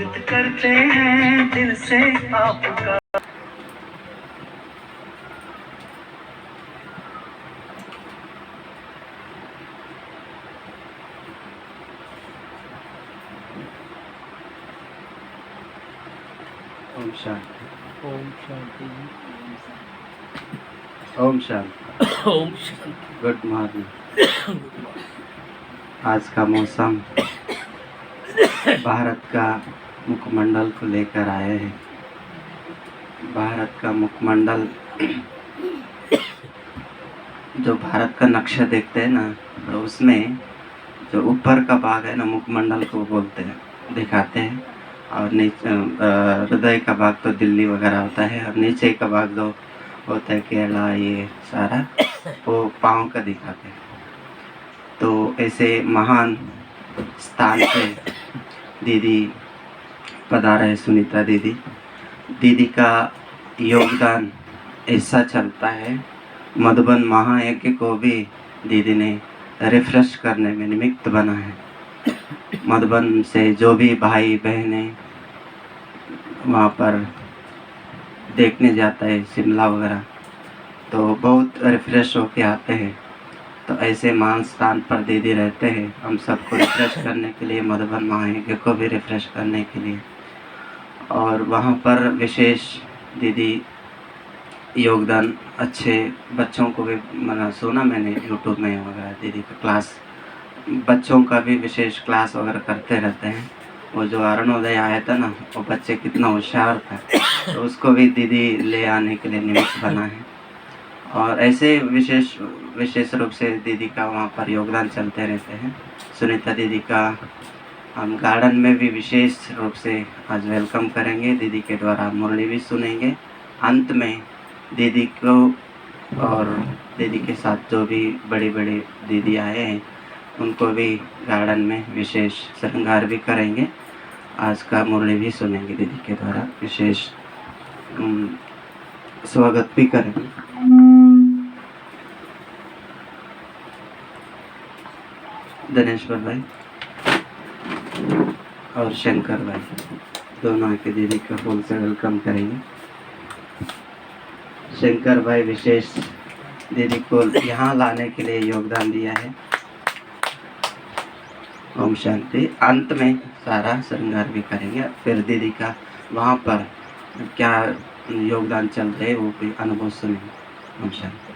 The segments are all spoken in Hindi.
स्वागत करते हैं दिल से आपका। ओम शांति। ओम शांति। ओम शांति। ओम शांति। Good morning. आज का मौसम भारत का मुखमंडल को लेकर आए हैं। भारत का मुखमंडल, जो भारत का नक्शा देखते हैं ना, तो उसमें जो ऊपर का भाग है ना, मुखमंडल को बोलते हैं, दिखाते हैं। और नीचे हृदय का भाग तो दिल्ली वगैरह होता है, और नीचे का भाग जो होता है केरला, ये सारा वो पाँव का दिखाते हैं। तो ऐसे महान स्थान पे दीदी पधारा है, सुनीता दीदी। दीदी का योगदान ऐसा चलता है, मधुबन महायज्ञ को भी दीदी ने रिफ्रेश करने में निमित्त बना है। मधुबन से जो भी भाई बहनें वहाँ पर देखने जाता है, शिमला वगैरह, तो बहुत रिफ्रेश होके आते हैं। तो ऐसे महान स्थान पर दीदी रहते हैं, हम सबको रिफ्रेश करने के लिए, मधुबन महायज्ञ को भी रिफ्रेश करने के लिए। और वहाँ पर विशेष दीदी योगदान, अच्छे बच्चों को भी सुना मैंने यूट्यूब में वगैरह, दीदी का क्लास, बच्चों का भी विशेष क्लास वगैरह करते रहते हैं। वो जो अरुणोदय आया था ना, वो बच्चे कितना होशियार था, तो उसको भी दीदी ले आने के लिए निमित्त बना है। और ऐसे विशेष रूप से दीदी का वहाँ पर योगदान चलते रहते हैं। सुनीता दीदी का हम गार्डन में भी विशेष रूप से आज वेलकम करेंगे। दीदी के द्वारा मुरली भी सुनेंगे। अंत में दीदी को और दीदी के साथ जो भी बड़ी बड़ी दीदी आए हैं, उनको भी गार्डन में विशेष श्रृंगार भी करेंगे। आज का मुरली भी सुनेंगे, दीदी के द्वारा विशेष स्वागत भी करेंगे। दिनेश्वर भाई और शंकर भाई दोनों आके दीदी का फूल से वेलकम करेंगे। शंकर भाई विशेष दीदी को यहाँ लाने के लिए योगदान दिया है। ओम शांति। अंत में सारा श्रृंगार भी करेंगे, फिर दीदी का वहाँ पर क्या योगदान चलते हैं वो भी अनुभव सुनेंगे। ओम शांति।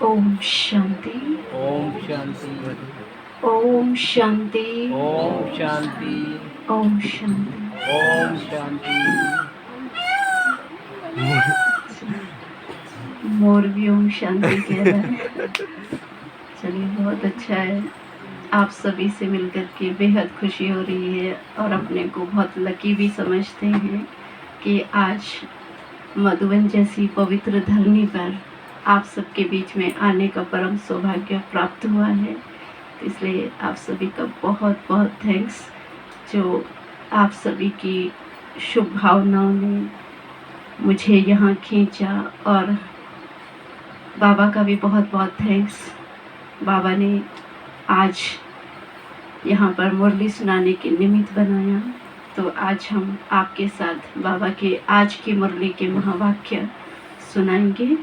ओम शांति। ओम शांति। ओम शांति। ओम शांति। ओम शांति। ओम शांति। मोर भी ओम शांति कह रहा है। चलिए, बहुत अच्छा है। आप सभी से मिलकर के बेहद खुशी हो रही है, और अपने को बहुत लकी भी समझते हैं कि आज मधुबन जैसी पवित्र धरनी पर आप सबके बीच में आने का परम सौभाग्य प्राप्त हुआ है। इसलिए आप सभी का बहुत बहुत थैंक्स, जो आप सभी की शुभ भावनाओं ने मुझे यहाँ खींचा। और बाबा का भी बहुत बहुत थैंक्स। बाबा ने आज यहाँ पर मुरली सुनाने के निमित्त बनाया, तो आज हम आपके साथ बाबा के आज की मुरली के महावाक्य सुनाएंगे।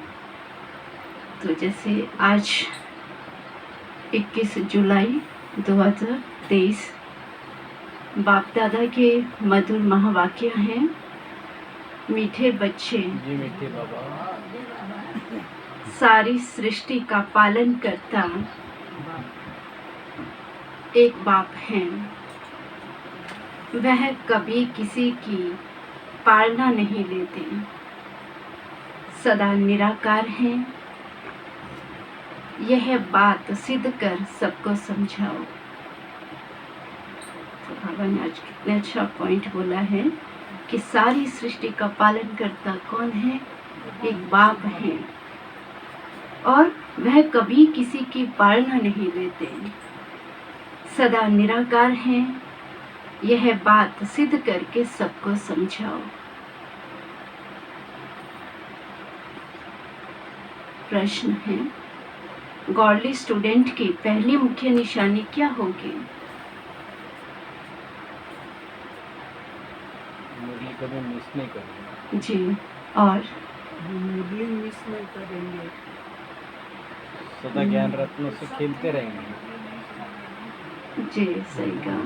तो जैसे आज 21 जुलाई 2023 बाप दादा के मधुर महावाक्य हैं। मीठे बच्चे, जी मीठे बाबा, सारी सृष्टि का पालन करता एक बाप है, वह कभी किसी की पालना नहीं लेते, सदा निराकार हैं। यह बात सिद्ध कर सबको समझाओ। तो बाबा ने आज कितने अच्छा पॉइंट बोला है कि सारी सृष्टि का पालन करता कौन है? एक बाप है, और वह कभी किसी की पालना नहीं लेते, सदा निराकार हैं। यह बात सिद्ध करके सबको समझाओ। प्रश्न है, गॉडली स्टूडेंट की पहली मुख्य निशानी क्या होगी? मुरली कभी मिस नहीं करेंगे। जी, और मुरली मिस नहीं करेंगे, सदा ज्ञान रत्नों से खेलते रहेंगे। जी सही कहा।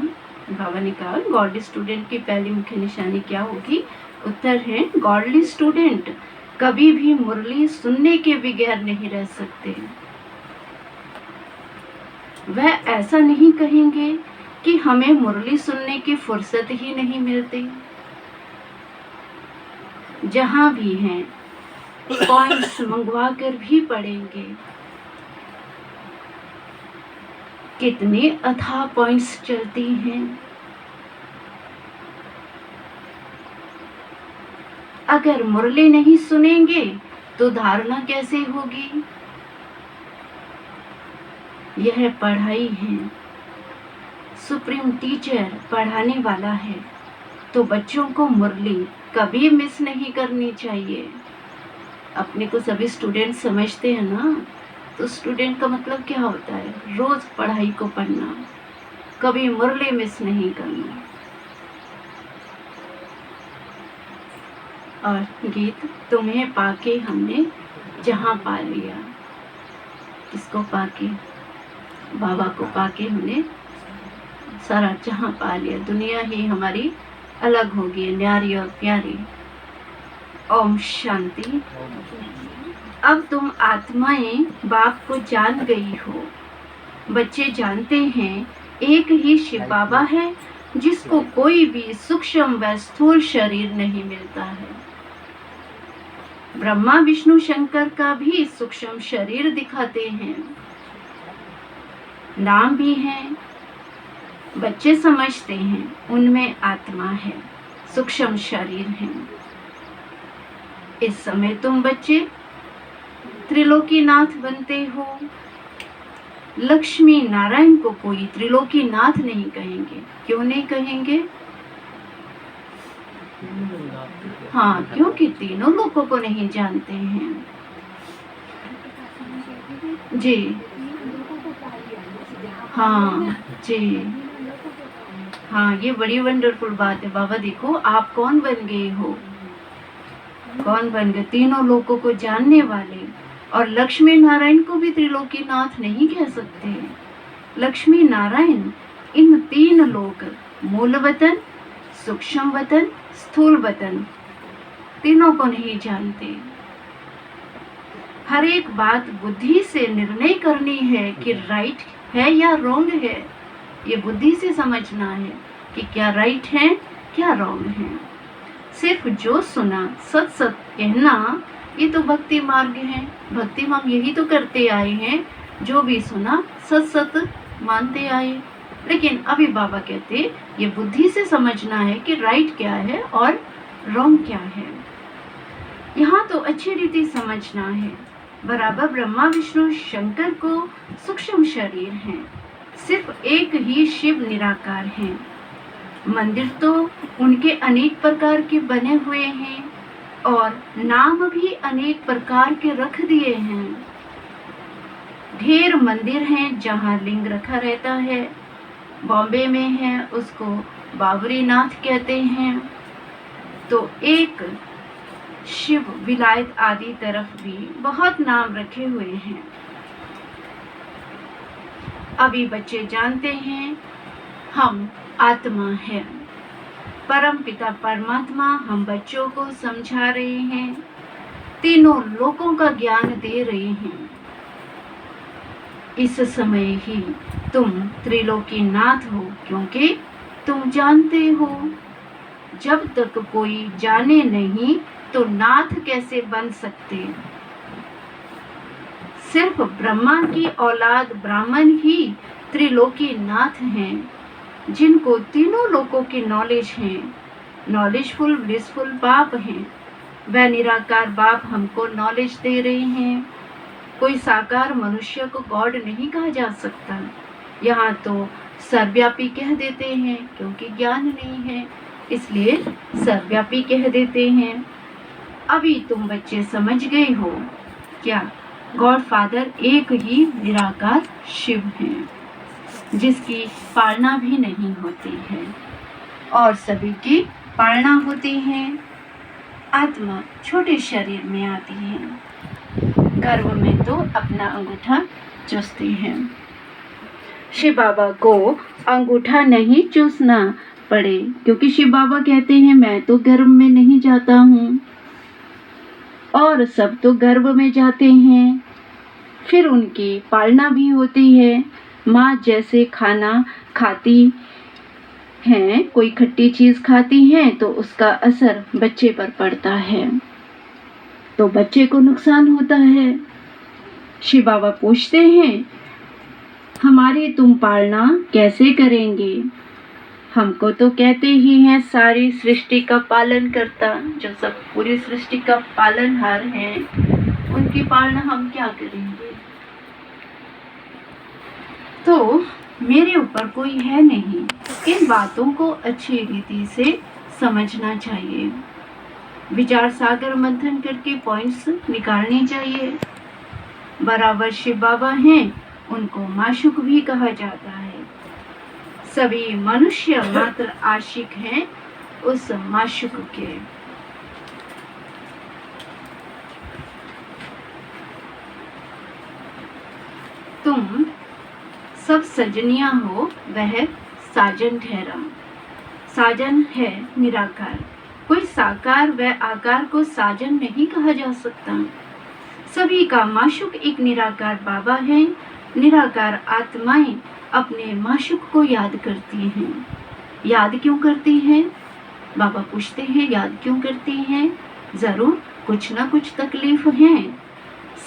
बाबा ने कहा गॉडली स्टूडेंट की पहली मुख्य निशानी क्या होगी? उत्तर है, गॉडली स्टूडेंट कभी भी मुरली सुनने के बगैर नहीं रह सकते। वह ऐसा नहीं कहेंगे कि हमें मुरली सुनने की फुर्सत ही नहीं मिलती। जहां भी हैं पॉइंट्स मंगवा कर भी पढ़ेंगे। कितने अथाह पॉइंट्स चलती हैं। अगर मुरली नहीं सुनेंगे तो धारणा कैसे होगी? यह पढ़ाई है, सुप्रीम टीचर पढ़ाने वाला है, तो बच्चों को मुरली कभी मिस नहीं करनी चाहिए। अपने को सभी स्टूडेंट समझते हैं ना, तो स्टूडेंट का मतलब क्या होता है? रोज पढ़ाई को पढ़ना, कभी मुरली मिस नहीं करना। और गीत, तुम्हें पाके हमने जहां पा लिया। किसको पाके? बाबा को पाके हमने सारा जहां पा लिया। दुनिया ही हमारी अलग हो गई, न्यारी और प्यारी। ओम शांति। अब तुम आत्माएं बाप को जान गई हो। बच्चे जानते हैं एक ही शिव बाबा है, जिसको कोई भी सूक्ष्म व स्थूल शरीर नहीं मिलता है। ब्रह्मा विष्णु शंकर का भी सूक्ष्म शरीर दिखाते हैं, नाम भी है। बच्चे समझते हैं उनमें आत्मा है, सूक्ष्म शरीर है। इस समय तुम बच्चे त्रिलोकीनाथ बनते हो। लक्ष्मी नारायण को कोई त्रिलोकीनाथ नहीं कहेंगे। क्यों नहीं कहेंगे? हाँ, क्योंकि तीनों लोगों को नहीं जानते हैं। जी हाँ जी हाँ, ये बड़ी वंडरफुल बात है। बाबा देखो आप कौन बन गए हो, कौन बन गए? तीनों लोगों को जानने वाले। और लक्ष्मी नारायण को भी त्रिलोकीनाथ नहीं कह सकते। लक्ष्मी नारायण इन तीन लोक, मूल वतन, सूक्ष्म वतन, स्थूल वतन, तीनों को नहीं जानते। हर एक बात बुद्धि से निर्णय करनी है कि राइट है या रॉन्ग है। ये बुद्धि से समझना है कि क्या राइट है, क्या रॉन्ग है। सिर्फ जो सुना सत सत कहना, ये तो भक्ति मार्ग है। भक्ति में हम यही तो करते आए हैं, जो भी सुना सत सत मानते आए। लेकिन अभी बाबा कहते ये बुद्धि से समझना है कि राइट क्या है और रॉन्ग क्या है। यहाँ तो अच्छी रीति समझना है। बराबर ब्रह्मा विष्णु शंकर को सूक्ष्म शरीर है, सिर्फ एक ही शिव निराकार हैं। मंदिर तो उनके अनेक प्रकार के बने हुए हैं और नाम भी अनेक प्रकार के रख दिए हैं। ढेर मंदिर हैं जहाँ लिंग रखा रहता है। बॉम्बे में है, उसको बाबरी नाथ कहते हैं। तो एक शिव विलायत आदि तरफ भी बहुत नाम रखे हुए हैं। अभी बच्चे जानते हैं हम आत्मा है। परम पिता परमात्मा हम बच्चों को समझा रहे हैं, तीनों लोकों का ज्ञान दे रहे हैं। इस समय ही तुम त्रिलोकीनाथ हो, क्योंकि तुम जानते हो जब तक कोई जाने नहीं तो नाथ कैसे बन सकते। सिर्फ ब्रह्मा की औलाद ब्राह्मण ही त्रिलोकीनाथ हैं, जिनको तीनों लोकों की नॉलेज है। नॉलेजफुल ब्लिसफुल बाप हैं। वह निराकार बाप हमको नॉलेज दे रहे हैं। कोई साकार मनुष्य को गॉड नहीं कहा जा सकता। यहाँ तो सर्वव्यापी कह देते हैं, क्योंकि ज्ञान नहीं है इसलिए सर्वव्यापी कह देते हैं। अभी तुम बच्चे समझ गए हो क्या? गॉड फादर एक ही निराकार शिव हैं, जिसकी पालना भी नहीं होती है और सभी की पालना होती है। आत्मा छोटे शरीर में आती है, गर्भ में तो अपना अंगूठा चूसती है। शिव बाबा को अंगूठा नहीं चूसना पड़े, क्योंकि शिव बाबा कहते हैं मैं तो गर्भ में नहीं जाता हूँ और सब तो गर्भ में जाते हैं। फिर उनकी पालना भी होती है। माँ जैसे खाना खाती हैं, कोई खट्टी चीज खाती हैं तो उसका असर बच्चे पर पड़ता है, तो बच्चे को नुकसान होता है। शिव बाबा पूछते हैं हमारी तुम पालना कैसे करेंगे? हमको तो कहते ही हैं सारी सृष्टि का पालन करता, जो सब पूरी सृष्टि का पालनहार हैं, उनकी पालना हम क्या करेंगे? तो मेरे ऊपर कोई है नहीं। इन बातों को अच्छी रीति से समझना चाहिए, विचार सागर मंथन करके पॉइंट्स निकालने चाहिए। बराबर शिव बाबा हैं, उनको माशुक भी कहा जाता है। सभी मनुष्य मात्र आशिक हैं उस माशुक के। तुम सब सजनिया हो, वह साजन ठहरा। साजन है निराकार, कोई साकार व आकार को साजन नहीं कहा जा सकता। सभी का माशुक एक निराकार बाबा है। निराकार आत्माएं अपने माशुक को याद करती हैं। याद क्यों करती हैं? बाबा पूछते हैं याद क्यों करती हैं? जरूर कुछ ना कुछ तकलीफ है।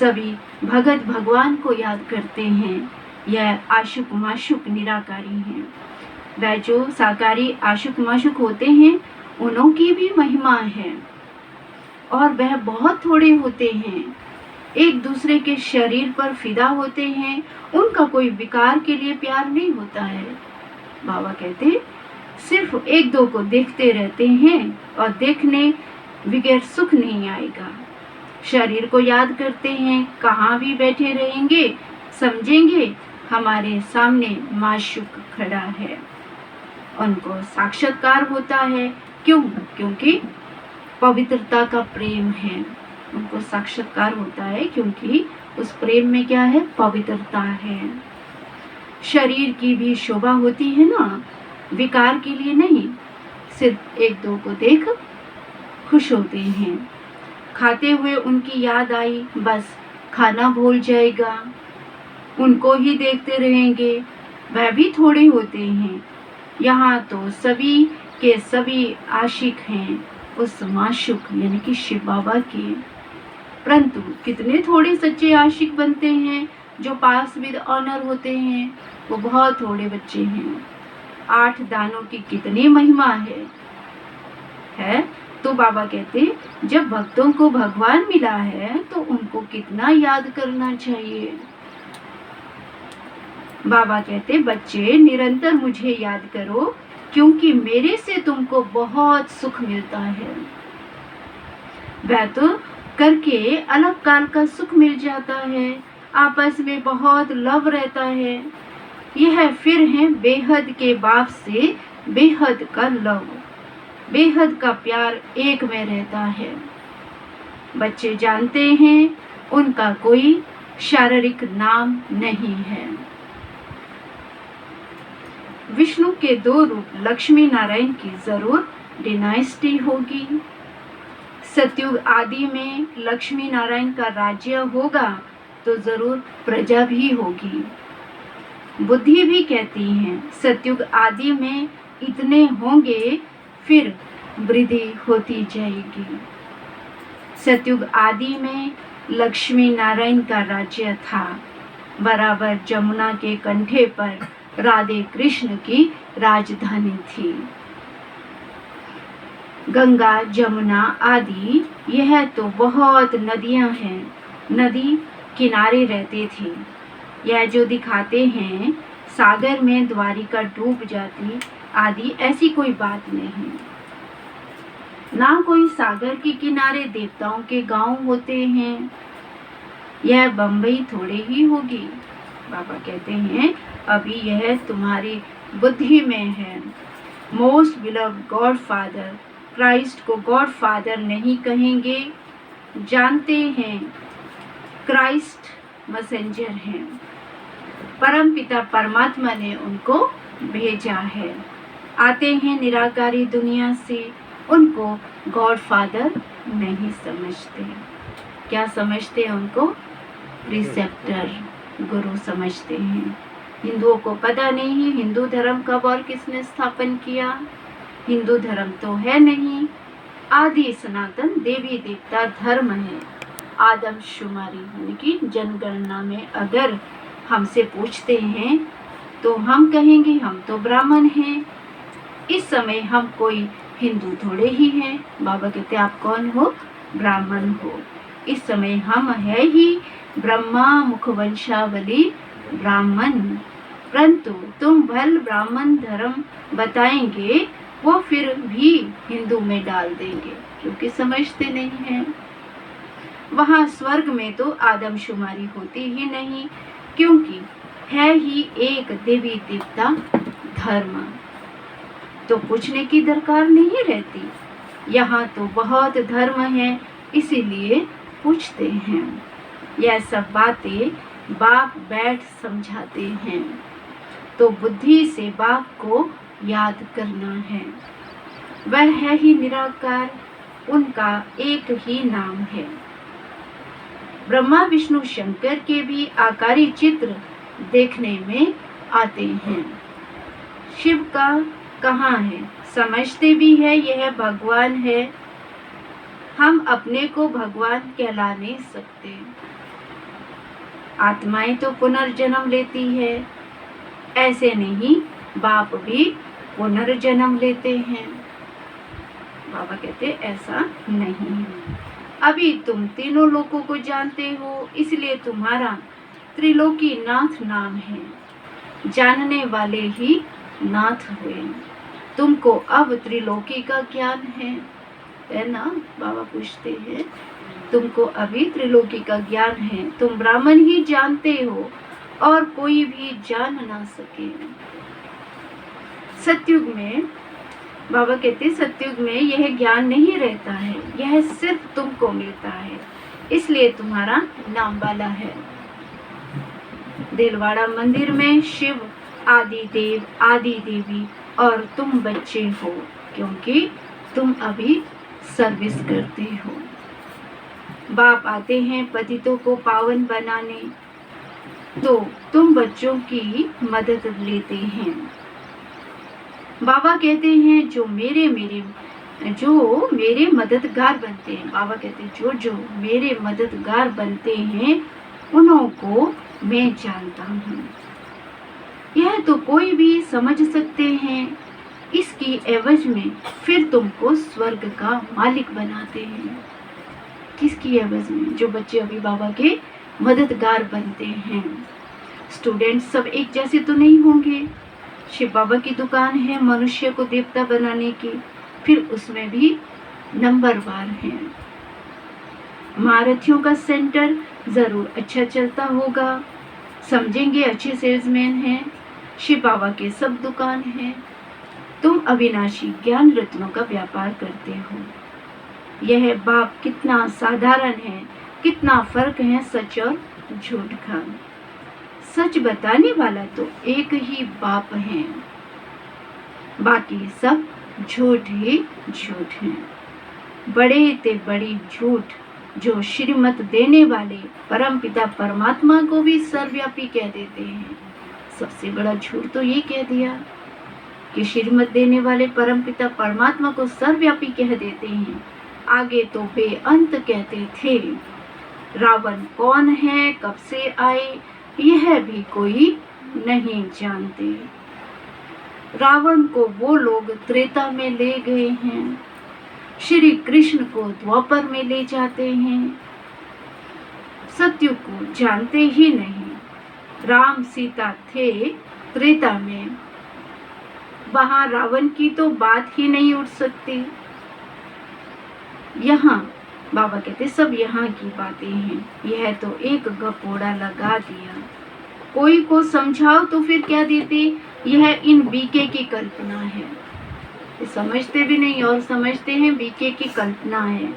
सभी भगत भगवान को याद करते हैं। यह आशुक माशुक निराकारी हैं। वह जो साकारी आशुक माशुक होते हैं उनों की भी महिमा है और वह बहुत थोड़े होते हैं, एक दूसरे के शरीर पर फिदा होते हैं। उनका कोई विकार के लिए प्यार नहीं होता है। बाबा कहते सिर्फ एक दो को देखते रहते हैं और देखने बगैर सुख नहीं आएगा। शरीर को याद करते हैं, कहाँ भी बैठे रहेंगे समझेंगे हमारे सामने माशुक खड़ा है। उनको साक्षात्कार होता है। क्यों? क्योंकि पवित्रता का प्रेम है। उनको साक्षात्कार होता है क्योंकि उस प्रेम में क्या है? पवित्रता है। शरीर की भी शोभा होती है ना, विकार के लिए नहीं। सिर्फ एक दो को देख खुश होते हैं। खाते हुए उनकी याद आई, बस खाना भूल जाएगा, उनको ही देखते रहेंगे। वह भी थोड़े होते हैं। यहाँ तो सभी के सभी आशिक हैं उस माशुक यानी कि शिव बाबा के। परंतु कितने थोड़े सच्चे आशिक बनते हैं जो पास विद ऑनर होते हैं, वो बहुत थोड़े बच्चे हैं। 8 दानों की कितनी महिमा है? तो बाबा कहते जब भक्तों को भगवान मिला है तो उनको कितना याद करना चाहिए। बाबा कहते बच्चे निरंतर मुझे याद करो, क्योंकि मेरे से तुमको बहुत सुख मिलता है। वह तो करके अलग काल का सुख मिल जाता है, आपस में बहुत लव रहता है। यह फिर है बेहद के बाप से बेहद का लव, बेहद का प्यार एक में रहता है। बच्चे जानते हैं उनका कोई शारीरिक नाम नहीं है। विष्णु के 2 रूप लक्ष्मी नारायण की जरूर डिनाइस्टी होगी। सतयुग आदि में लक्ष्मी नारायण का राज्य होगा तो जरूर प्रजा भी होगी। बुद्धि भी कहती है सतयुग आदि में इतने होंगे, फिर वृद्धि होती जाएगी। सतयुग आदि में लक्ष्मी नारायण का राज्य था। बराबर जमुना के कंठे पर राधे कृष्ण की राजधानी थी। गंगा, जमुना आदि यह तो बहुत नदियां हैं, नदी किनारे रहते थे। यह जो दिखाते हैं सागर में द्वारिका डूब जाती आदि, ऐसी कोई बात नहीं। ना कोई सागर के किनारे देवताओं के गांव होते हैं। यह बंबई थोड़े ही होगी। बाबा कहते हैं अभी यह तुम्हारी बुद्धि में है। Most beloved God father Christ को गॉड फादर नहीं कहेंगे, जानते हैं क्राइस्ट मैसेंजर हैं। परम पिता परमात्मा ने उनको भेजा है। आते हैं निराकारी दुनिया से, उनको गॉड फादर नहीं समझते। क्या समझते हैं उनको? प्रिसेप्टर, गुरु समझते हैं। हिंदुओं को पता नहीं हिंदू धर्म कब और किसने स्थापन किया। हिंदू धर्म तो है नहीं, आदि सनातन देवी देवता धर्म है। आदमशुमारी यानी कि जनगणना में अगर हमसे पूछते हैं तो हम कहेंगे हम तो ब्राह्मण हैं। इस समय हम कोई हिंदू थोड़े ही हैं। बाबा कहते आप कौन हो? ब्राह्मण हो। इस समय हम है ही ब्रह्मा मुखवंशावली ब्राह्मण, परंतु तुम भल ब्राह्मण धर्म बताएंगे, वो फिर भी हिंदू में डाल देंगे क्योंकि समझते नहीं हैं। वहाँ स्वर्ग में तो आदमशुमारी होती ही नहीं, क्योंकि है ही एक देवी देवता धर्म, तो पूछने की दरकार नहीं रहती। यहाँ तो बहुत धर्म है, इसीलिए पूछते हैं। यह सब बातें बाप बैठ समझाते हैं, तो बुद्धि से बाप को याद करना है। वह है ही निराकार, उनका एक ही नाम है। ब्रह्मा विष्णु शंकर के भी आकारी चित्र देखने में आते हैं। शिव का कहाँ है? समझते भी है यह भगवान है। हम अपने को भगवान कहला नहीं सकते। आत्माएं तो पुनर्जन्म लेती है, ऐसे नहीं बाप भी पुनर्जन्म लेते हैं। बाबा कहते ऐसा नहीं है। अभी तुम तीनों लोगों को जानते हो, इसलिए तुम्हारा त्रिलोकी नाथ नाम है। जानने वाले ही नाथ हुए। तुमको अब त्रिलोकी का ज्ञान है ना? बाबा पूछते हैं तुमको अभी त्रिलोकी का ज्ञान है, तुम ब्राह्मण ही जानते हो और कोई भी जान ना सके। सतयुग में बाबा कहते सतयुग में यह ज्ञान नहीं रहता है, यह सिर्फ तुमको मिलता है, इसलिए तुम्हारा नाम वाला है। दिलवाड़ा मंदिर में शिव आदि देव आदि देवी और तुम बच्चे हो, क्योंकि तुम अभी सर्विस करते हो। बाप आते हैं पतितों को पावन बनाने, तो तुम बच्चों की मदद लेते हैं। बाबा कहते हैं जो मेरे मददगार बनते हैं, बाबा कहते हैं जो मेरे मददगार बनते हैं उन्हों को मैं जानता हूँ। यह तो कोई भी समझ सकते हैं। इसकी एवज में फिर तुमको स्वर्ग का मालिक बनाते हैं। किसकी एवज में? जो बच्चे अभी बाबा के मददगार बनते हैं। स्टूडेंट सब एक जैसे तो नहीं होंगे। शिव बाबा की दुकान है मनुष्य को देवता बनाने की, फिर उसमें भी नंबरवार है। महारथियों का सेंटर जरूर अच्छा चलता होगा, समझेंगे अच्छे सेल्समैन हैं। शिव बाबा के सब दुकान है। तुम अविनाशी ज्ञान रत्नों का व्यापार करते हो। यह बाप कितना साधारण है, कितना फर्क है सच और झूठ का। सच बताने वाला तो एक ही बाप है, बाकी सब झूठ ही झूठ है। बड़े ते बड़ी झूठ जो श्रीमत देने वाले परमपिता परमात्मा को भी सर्वव्यापी कह देते हैं। सबसे बड़ा झूठ तो ये कह दिया कि श्रीमत देने वाले परमपिता परमात्मा को सर्वव्यापी कह देते हैं। आगे तो बेअंत कहते थे। रावण कौन है, कब से आए, यह भी कोई नहीं जानते। रावण को वो लोग त्रेता में ले गए हैं, श्री कृष्ण को द्वापर में ले जाते हैं। सत्य को जानते ही नहीं। राम सीता थे त्रेता में, वहां रावण की तो बात ही नहीं उठ सकती। यहाँ बाबा कहते सब यहाँ की बातें हैं। यह तो एक गपोड़ा लगा दिया। कोई को समझाओ तो फिर क्या देते, यह इन बीके की कल्पना है। समझते भी नहीं और समझते हैं बीके की कल्पना है।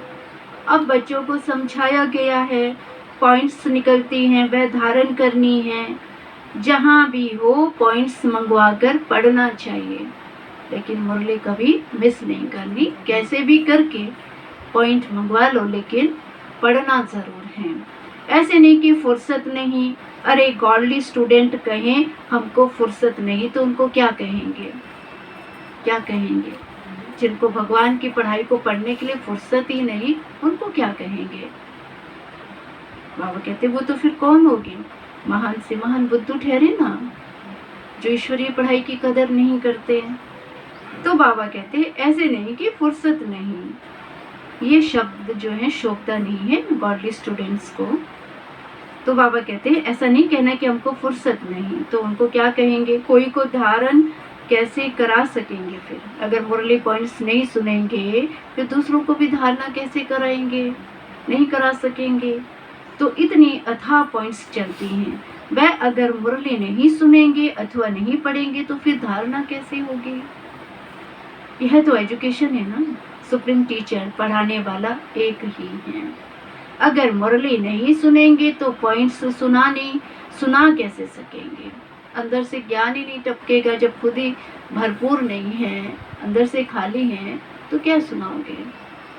अब बच्चों को समझाया गया है, पॉइंट्स निकलती हैं, वह धारण करनी है। जहाँ भी हो पॉइंट्स मंगवा कर पढ़ना चाहिए, लेकिन मुरली कभी मिस नहीं करनी। कैसे भी करके पॉइंट मंगवा लो, लेकिन पढ़ना ज़रूर है। ऐसे नहीं कि फुर्सत नहीं। अरे गॉडली स्टूडेंट कहें हमको फुर्सत नहीं, तो उनको क्या कहेंगे, क्या कहेंगे? जिनको भगवान की पढ़ाई को पढ़ने के लिए फुर्सत ही नहीं, उनको क्या कहेंगे? बाबा कहते वो तो फिर कौन होगी? महान से महान बुद्धू ठहरे ना, जो ईश्वरीय पढ़ाई की कदर नहीं करते। तो बाबा कहते ऐसे नहीं कि फुर्सत नहीं। ये शब्द जो है शोभता नहीं है गॉडली स्टूडेंट्स को। तो बाबा कहते हैं ऐसा नहीं कहना कि हमको फुर्सत नहीं, तो उनको क्या कहेंगे? कोई को धारण कैसे करा सकेंगे? फिर अगर मुरली पॉइंट्स नहीं सुनेंगे, फिर दूसरों को भी धारणा कैसे कराएंगे? नहीं करा सकेंगे। तो इतनी अथाह पॉइंट्स चलती हैं। वह अगर मुरली नहीं सुनेंगे अथवा नहीं पढ़ेंगे तो फिर धारणा कैसे होगी? यह तो एजुकेशन है ना। सुप्रीम टीचर पढ़ाने वाला एक ही है। अगर मुरली नहीं सुनेंगे तो पॉइंट्स सुना कैसे सकेंगे? अंदर से ज्ञान ही नहीं टपकेगा। जब खुद ही भरपूर नहीं है, अंदर से खाली है, तो क्या सुनाओगे?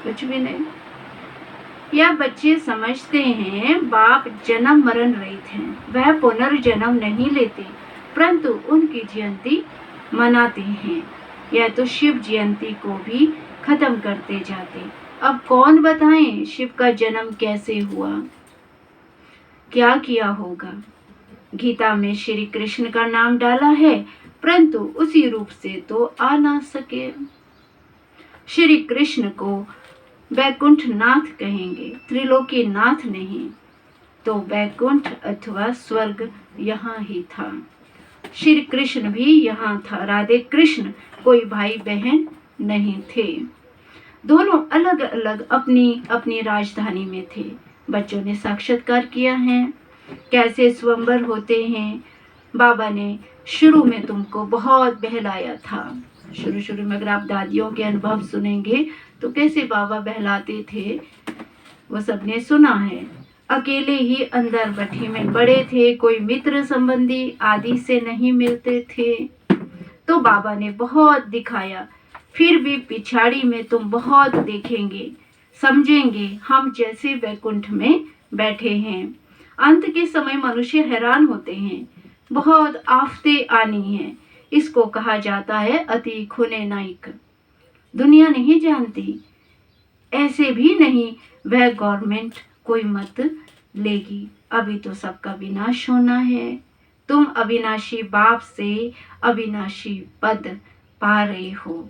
कुछ भी नहीं। या बच्चे समझते हैं बाप जन्म मरण रहित हैं, वह पुनर्जन्म नहीं लेते, परंतु उनकी जयंती मनाते हैं। या तो शिव जयंती को भी खत्म करते जाते। अब कौन बताएं शिव का जन्म कैसे हुआ, क्या किया होगा? गीता में श्री कृष्ण का नाम डाला है, परंतु उसी रूप से तो आ ना सके। श्री कृष्ण को वैकुंठ नाथ कहेंगे, त्रिलोकी नाथ नहीं। तो वैकुंठ अथवा स्वर्ग यहाँ ही था। श्री कृष्ण भी यहाँ था। राधे कृष्ण कोई भाई बहन नहीं थे। दोनों अलग अलग अपनी अपनी राजधानी में थे। बच्चों ने साक्षात्कार किया है कैसे स्वयंवर होते हैं। बाबा ने शुरू में तुमको बहुत बहलाया था। शुरू में अगर आप दादियों के अनुभव सुनेंगे तो कैसे बाबा बहलाते थे, वो सबने सुना है। अकेले ही अंदर भट्ठी में पड़े थे, कोई मित्र संबंधी आदि से नहीं मिलते थे। तो बाबा ने बहुत दिखाया, फिर भी पिछाड़ी में तुम बहुत देखेंगे, समझेंगे हम जैसे वैकुंठ में बैठे हैं। अंत के समय मनुष्य हैरान होते हैं, बहुत आफतें आनी हैं। इसको कहा जाता है अति खुने नाइक। दुनिया नहीं जानती, ऐसे भी नहीं वह गवर्नमेंट कोई मत लेगी। अभी तो सबका विनाश होना है। तुम अविनाशी बाप से अविनाशी पद पा रहे हो।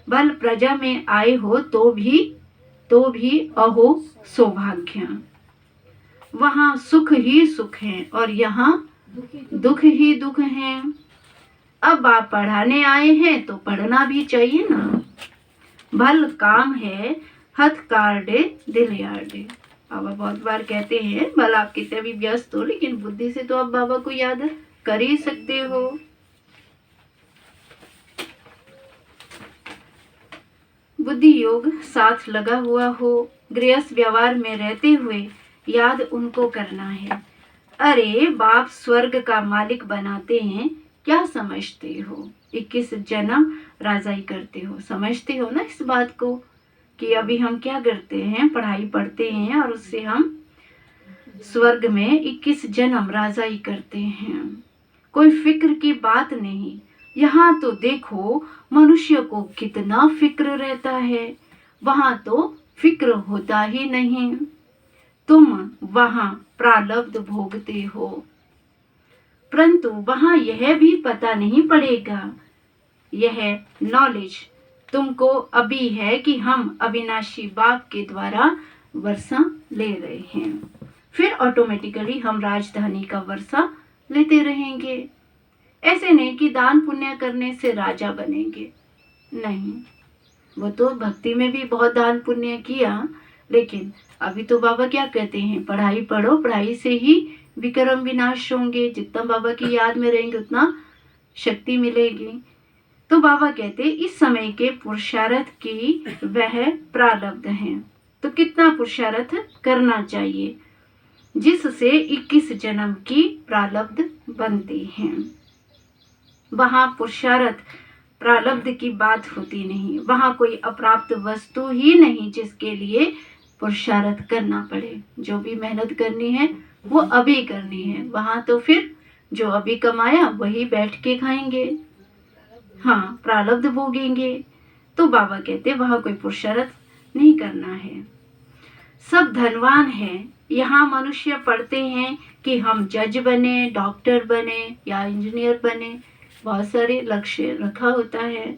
बल प्रजा में आए हो तो भी अहो सौभाग्य। वहाँ सुख ही सुख है और यहाँ दुख ही दुख है। अब आप पढ़ाने आए हैं तो पढ़ना भी चाहिए ना। भल काम है हथ कार्डे दिल यार्डे। बाबा बहुत बार कहते हैं भला आप कितने भी व्यस्त हो, लेकिन बुद्धि से तो आप बाबा को याद कर ही सकते हो। बुद्धि योग साथ लगा हुआ हो, गृहस्थ व्यवहार में रहते हुए याद उनको करना है। अरे बाप स्वर्ग का मालिक बनाते हैं, क्या समझते हो? 21 जन्म राजाई करते हो, समझते हो ना इस बात को कि अभी हम क्या करते हैं, पढ़ाई पढ़ते हैं और उससे हम स्वर्ग में 21 जन्म राजाई करते हैं। कोई फिक्र की बात नहीं। यहाँ तो देखो मनुष्य को कितना फिक्र रहता है, वहां तो फिक्र होता ही नहीं। तुम वहां प्रारब्ध भोगते हो, परंतु वहां यह भी पता नहीं पड़ेगा। यह नॉलेज तुमको अभी है कि हम अविनाशी बाप के द्वारा वर्षा ले रहे हैं, फिर ऑटोमेटिकली हम राजधानी का वर्षा लेते रहेंगे। ऐसे नहीं कि दान पुण्य करने से राजा बनेंगे, नहीं। वो तो भक्ति में भी बहुत दान पुण्य किया, लेकिन अभी तो बाबा क्या कहते हैं, पढ़ाई पढ़ो, पढ़ाई से ही विक्रम विनाश होंगे। जितना बाबा की याद में रहेंगे उतना शक्ति मिलेगी। तो बाबा कहते इस समय के पुरुषार्थ की वह प्रारब्ध है। तो कितना पुरुषार्थ करना चाहिए, जिससे 21 जन्म की प्रारब्ध बनती हैं। वहां पुरुषार्थ प्रारब्ध की बात होती नहीं, वहां कोई अप्राप्त वस्तु ही नहीं जिसके लिए पुरुषार्थ करना पड़े। जो भी मेहनत करनी है वो अभी करनी है, वहां तो फिर जो अभी कमाया वही बैठ के खाएंगे, हाँ प्रारब्ध भोगेंगे। तो बाबा कहते वहां कोई पुरुषार्थ नहीं करना है। सब धनवान है। यहाँ मनुष्य पढ़ते हैं कि हम जज बने, डॉक्टर बने या इंजीनियर बने, बहुत सारे लक्ष्य रखा होता है।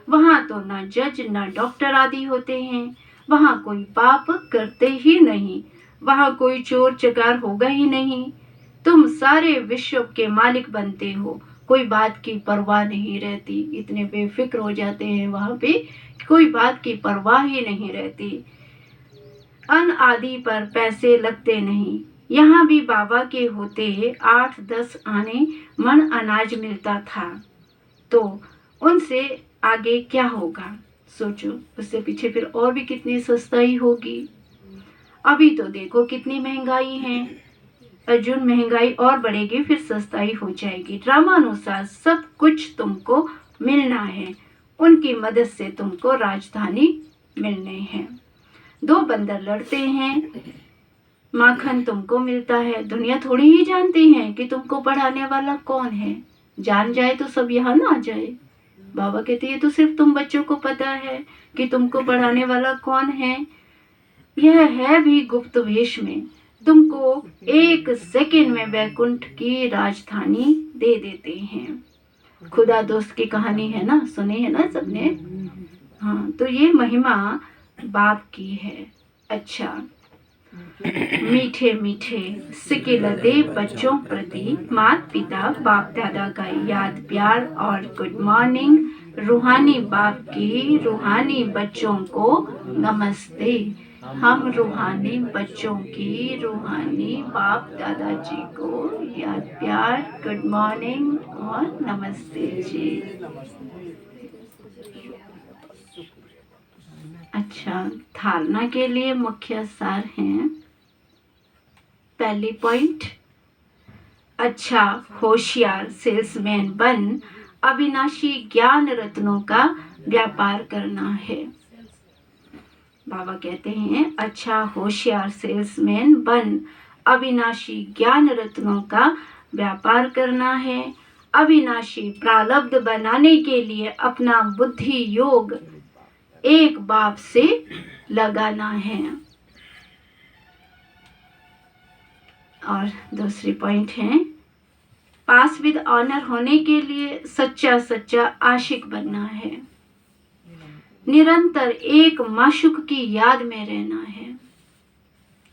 वहाँ तो ना जज ना डॉक्टर आदि होते हैं। वहाँ कोई पाप करते ही नहीं, वहाँ कोई चोर चकार होगा ही नहीं। तुम सारे विश्व के मालिक बनते हो, कोई बात की परवाह नहीं रहती। इतने बेफिक्र हो जाते हैं वहाँ पे, कोई बात की परवाह ही नहीं रहती। अन्न आदि पर पैसे लगते नहीं। यहाँ भी बाबा के होते 8-10 आने मन अनाज मिलता था, तो उनसे आगे क्या होगा सोचो, उससे पीछे फिर और भी कितनी सस्ताई होगी। अभी तो देखो कितनी महंगाई है, अर्जुन महंगाई और बढ़ेगी फिर सस्ताई हो जाएगी। ड्रामानुसार सब कुछ तुमको मिलना है, उनकी मदद से तुमको राजधानी मिलने हैं। 2 बंदर लड़ते हैं, माखन तुमको मिलता है। दुनिया थोड़ी ही जानती है कि तुमको पढ़ाने वाला कौन है। जान जाए तो सब यहाँ ना आ जाए। बाबा कहते ये तो सिर्फ तुम बच्चों को पता है कि तुमको पढ़ाने वाला कौन है। यह है भी गुप्त वेश में, तुमको 1 सेकंड में वैकुंठ की राजधानी दे देते हैं। खुदा दोस्त की कहानी है ना, सुनी है ना सबने। हाँ, तो ये महिमा बाप की है। अच्छा, मीठे मीठे सिक्के लदे बच्चों प्रति माता पिता बाप दादा का याद प्यार और गुड मॉर्निंग। रूहानी बाप की रूहानी बच्चों को नमस्ते। हम रूहानी बच्चों की रूहानी बाप दादाजी को याद प्यार, गुड मॉर्निंग और नमस्ते जी। अच्छा, धारणा के लिए मुख्य सार हैं। पहली पॉइंट, अच्छा होशियार सेल्समैन बन अविनाशी ज्ञान रत्नों का व्यापार करना है। बाबा कहते हैं अच्छा होशियार सेल्समैन बन अविनाशी ज्ञान रत्नों का व्यापार करना है। अविनाशी प्रारब्ध बनाने के लिए अपना बुद्धि योग एक बाप से लगाना है। और दूसरी पॉइंट है, पास विद ऑनर होने के लिए सच्चा सच्चा आशिक बनना है। निरंतर एक माशुक की याद में रहना है,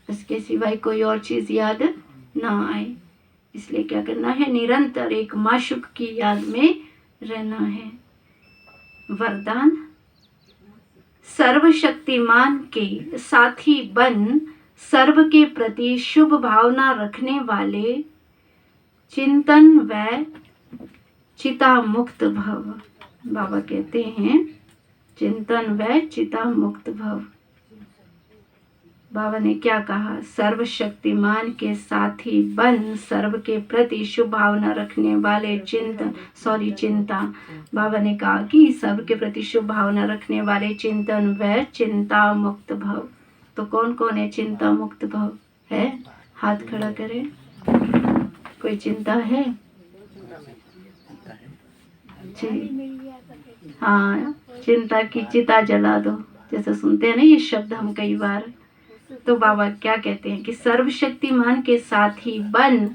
उसके सिवाय कोई और चीज याद ना आए। इसलिए क्या करना है, निरंतर एक माशुक की याद में रहना है। वरदान, सर्वशक्तिमान के साथी बन सर्व के प्रति शुभ भावना रखने वाले चिंतन व चिता मुक्त भव। बाबा कहते हैं चिंतन व चिता मुक्त भव। बाबा ने क्या कहा, सर्वशक्तिमान के साथी बन, सर्व के प्रति शुभ भावना रखने वाले चिंता। बाबा ने कहा कि सर्व के प्रति शुभ भावना रखने वाले चिंतन व चिंता मुक्त भव। तो कौन कौन है चिंता मुक्त भव है? हाथ खड़ा करें। कोई चिंता है जी? हाँ, चिंता की चिता जला दो, जैसे सुनते हैं ना ये शब्द हम कई बार। तो बाबा क्या कहते हैं कि सर्वशक्तिमान के साथी बन,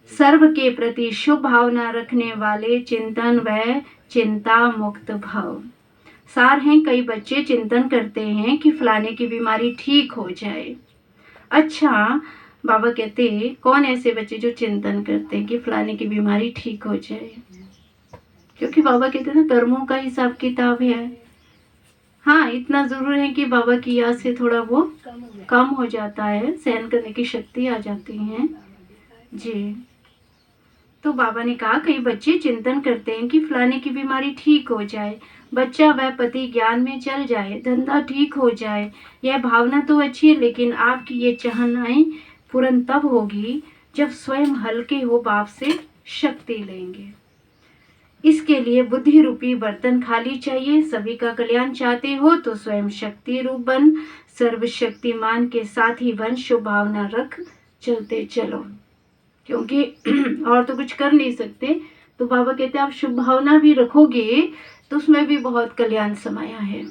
सर्व के प्रति शुभ भावना रखने वाले चिंतन व चिंता मुक्त भव। सार हैं, कई बच्चे चिंतन करते हैं कि फलाने की बीमारी ठीक हो जाए। अच्छा, बाबा कहते हैं कौन ऐसे बच्चे जो चिंतन करते हैं कि फलाने की बीमारी ठीक हो जाए? क्योंकि बाबा कहते हैं ना, कर्मों का हिसाब किताब है। हाँ, इतना जरूर है कि बाबा की याद से थोड़ा वो कम हो जाता है, सहन करने की शक्ति आ जाती है जी। तो बाबा ने कहा कई बच्चे चिंतन करते हैं कि फलाने की बीमारी ठीक हो जाए, बच्चा व पति ज्ञान में चल जाए, धंधा ठीक हो जाए। यह भावना तो अच्छी है, लेकिन आपकी ये चाहनाएं पूर्ण तब होगी जब स्वयं हल्के हो बाप से शक्ति लेंगे। इसके लिए बुद्धि रूपी बर्तन खाली चाहिए। सभी का कल्याण चाहते हो तो स्वयं शक्ति रूप बन, सर्वशक्तिमान के साथ ही बन, शुभ भावना रख चलते चलो। क्योंकि और तो कुछ कर नहीं सकते, तो बाबा कहते हैं आप शुभ भावना भी रखोगे तो उसमें भी बहुत कल्याण समाया है।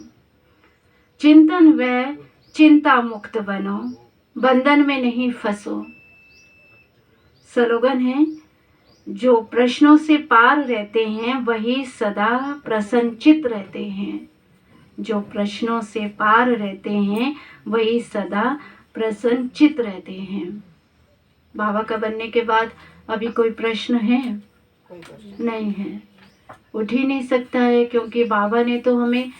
चिंतन व चिंता मुक्त बनो, बंधन में नहीं फंसो। स्लोगन है, जो प्रश्नों से पार रहते हैं वही सदा प्रसन्नचित रहते हैं। जो प्रश्नों से पार रहते हैं वही सदा प्रसन्नचित रहते हैं। बाबा का बनने के बाद अभी कोई प्रश्न है? नहीं है, उठ ही नहीं सकता है, क्योंकि बाबा ने तो हमें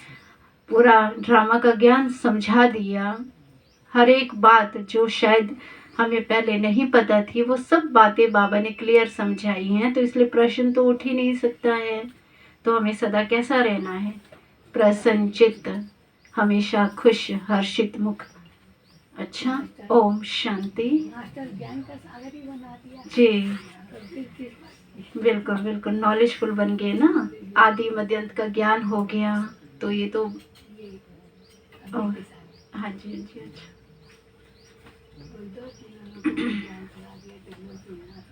पूरा ड्रामा का ज्ञान समझा दिया। हर एक बात जो शायद हमें पहले नहीं पता थी, वो सब बातें बाबा ने क्लियर समझाई हैं, तो इसलिए प्रश्न तो उठ ही नहीं सकता है। तो हमें सदा कैसा रहना है? प्रसन्नचित्त, हमेशा खुश हर्षित मुख। अच्छा, ओम शांति जी। बिल्कुल बिल्कुल नॉलेजफुल बन गए ना, आदि मध्य अंत का ज्ञान हो गया। तो ये तो हाँ जी, हाँ जी, अच्छा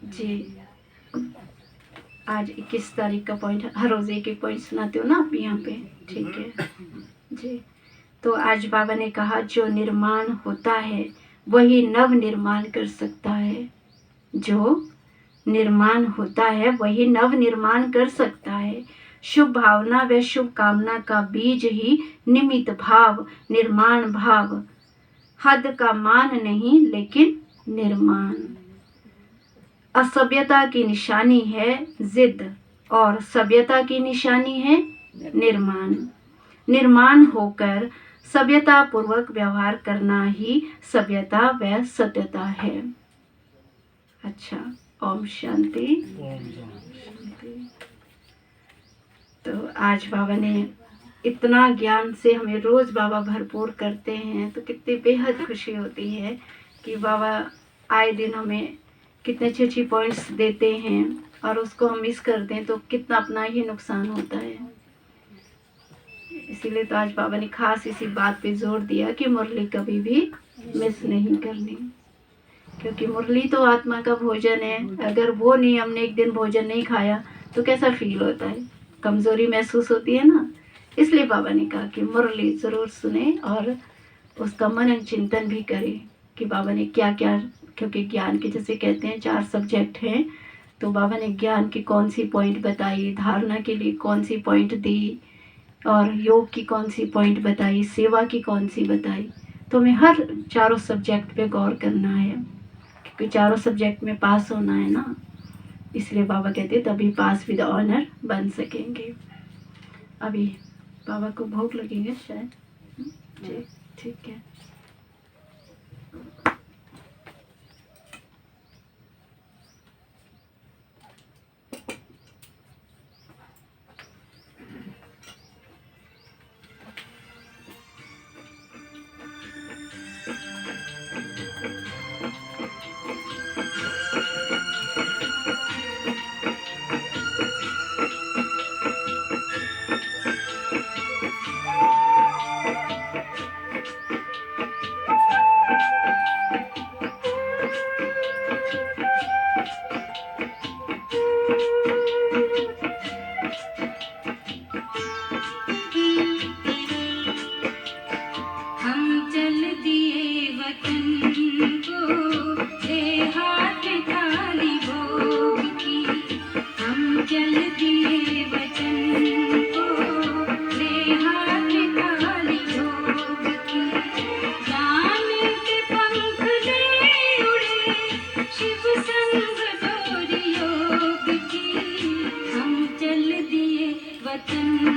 जी। आज 21 तारीख का पॉइंट, हर रोज एक एक पॉइंट सुनाते हो ना आप यहाँ पे, ठीक है जी। तो आज बाबा ने कहा जो निर्माण होता है वही नव निर्माण कर सकता है। जो निर्माण होता है वही नव निर्माण कर सकता है। शुभ भावना व शुभ कामना का बीज ही निमित्त भाव, निर्माण भाव। हद का मान नहीं लेकिन निर्माण। असभ्यता की निशानी है जिद, और सभ्यता की निशानी है निर्माण। निर्माण होकर सभ्यता पूर्वक व्यवहार करना ही सभ्यता व सत्यता है। अच्छा, ओम शांति। तो आज बाबा ने इतना ज्ञान से हमें रोज बाबा भरपूर करते हैं, तो कितनी बेहद खुशी होती है कि बाबा आए दिन हमें कितने अच्छी अच्छी पॉइंट्स देते हैं, और उसको हम मिस कर दें तो कितना अपना ही नुकसान होता है। इसीलिए तो आज बाबा ने खास इसी बात पे जोर दिया कि मुरली कभी भी मिस नहीं करनी, क्योंकि मुरली तो आत्मा का भोजन है। अगर वो नहीं, हमने एक दिन भोजन नहीं खाया तो कैसा फील होता है? कमजोरी महसूस होती है ना। इसलिए बाबा ने कहा कि मुरली जरूर सुने और उसका मनन चिंतन भी करें कि बाबा ने क्या क्या, क्योंकि ज्ञान के जैसे कहते हैं 4 सब्जेक्ट हैं, तो बाबा ने ज्ञान की कौन सी पॉइंट बताई, धारणा के लिए कौन सी पॉइंट दी, और योग की कौन सी पॉइंट बताई, सेवा की कौन सी बताई। तो हमें हर 4 सब्जेक्ट पे गौर करना है, क्योंकि 4 सब्जेक्ट में पास होना है ना। इसलिए बाबा कहते तभी पास विद ऑनर बन सकेंगे। अभी बाबा को भोग लगेगा शायद, ठीक है।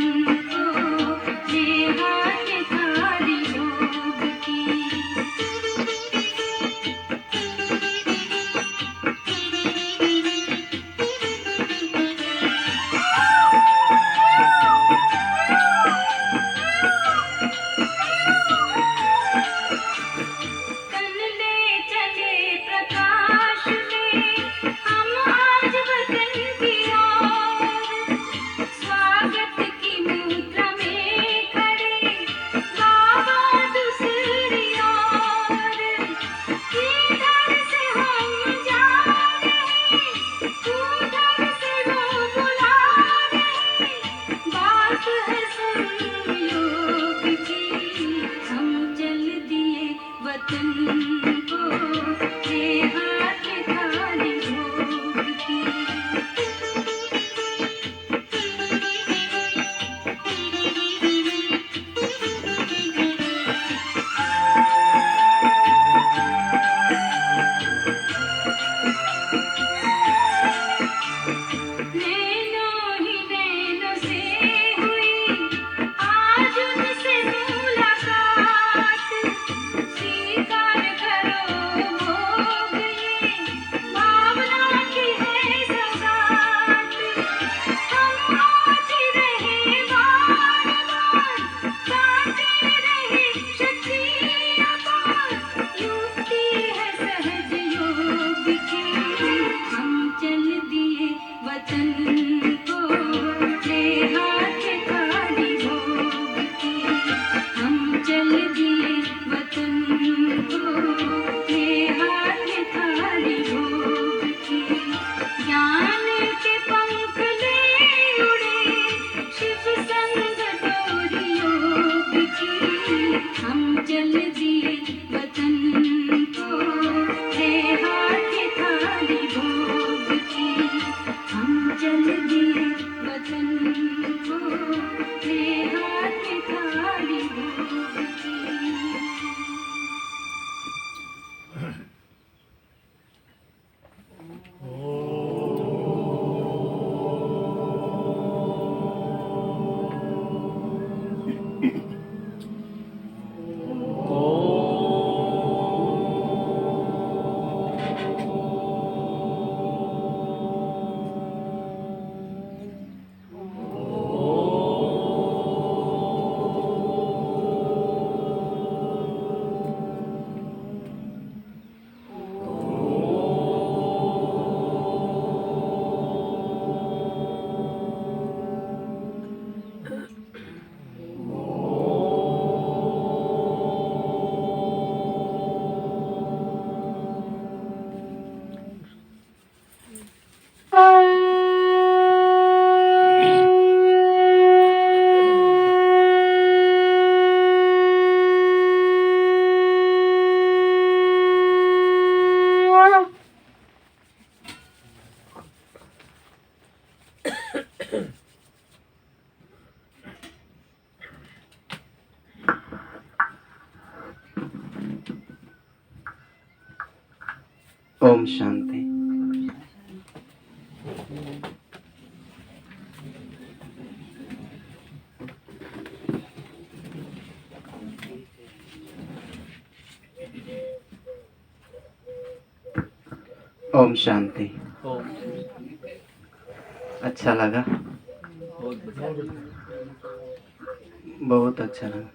ले हाथ थारी भोग की। तन ले चले प्रकाश में हम आज वतन की ओर। स्वागत की मुद्रा में खड़े बाबा दूसरी ओर। इधर से हम जा रहे, उधर से वो बुला रहे। बात है संयोग की, हम चल दिए वतन को ले हाथ थारी भोग की। नैनों ही नैनों से हुई आज उनसे मुलाकात। स्वीकार करो भोग ये भावना की है सौगात। हम आज रहे बार बार, गाते रहे शक्ति अपार। युक्ति है सहज योग की, हम चल दिए वतन को ले हाथ थारी भोग की। हम चल दिए वतन को ले हाथ थारी भोग की। ज्ञान के पंख ले उड़े शिव संग डोरी योग की। हम चल दिए वतन को ले हाथ थारी भोग की। हम चल दिए वतन को ले हाथ थारी भोग की। ओम शांति। ओम शांति। ओम। अच्छा लगा, बहुत बढ़िया। बहुत अच्छा लगा।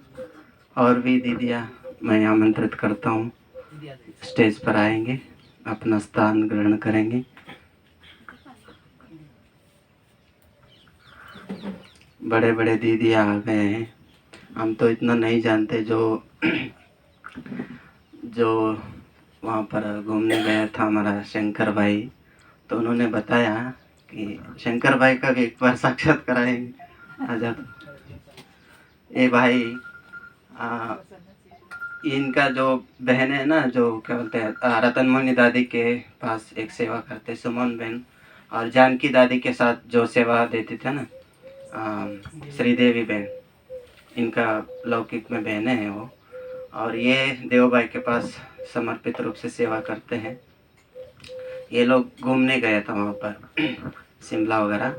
और भी दीदियाँ मैं आमंत्रित करता हूँ, स्टेज पर आएंगे, अपना स्थान ग्रहण करेंगे। बड़े बड़े दीदियाँ आ गए हैं, हम तो इतना नहीं जानते। जो वहाँ पर घूमने गया था हमारा शंकर भाई, तो उन्होंने बताया कि शंकर भाई का भी एक बार साक्षात्कार कराएंगे। आजाद ये भाई इनका जो बहन है ना, जो क्या बोलते हैं, रतन मोहिनी दादी के पास एक सेवा करते, सुमन बहन, और जानकी दादी के साथ जो सेवा देती थे ना, श्रीदेवी बहन, इनका लौकिक में बहनें हैं वो। और ये देव भाई के पास समर्पित रूप से सेवा करते हैं। ये लोग घूमने गए थे वहाँ पर शिमला वगैरह,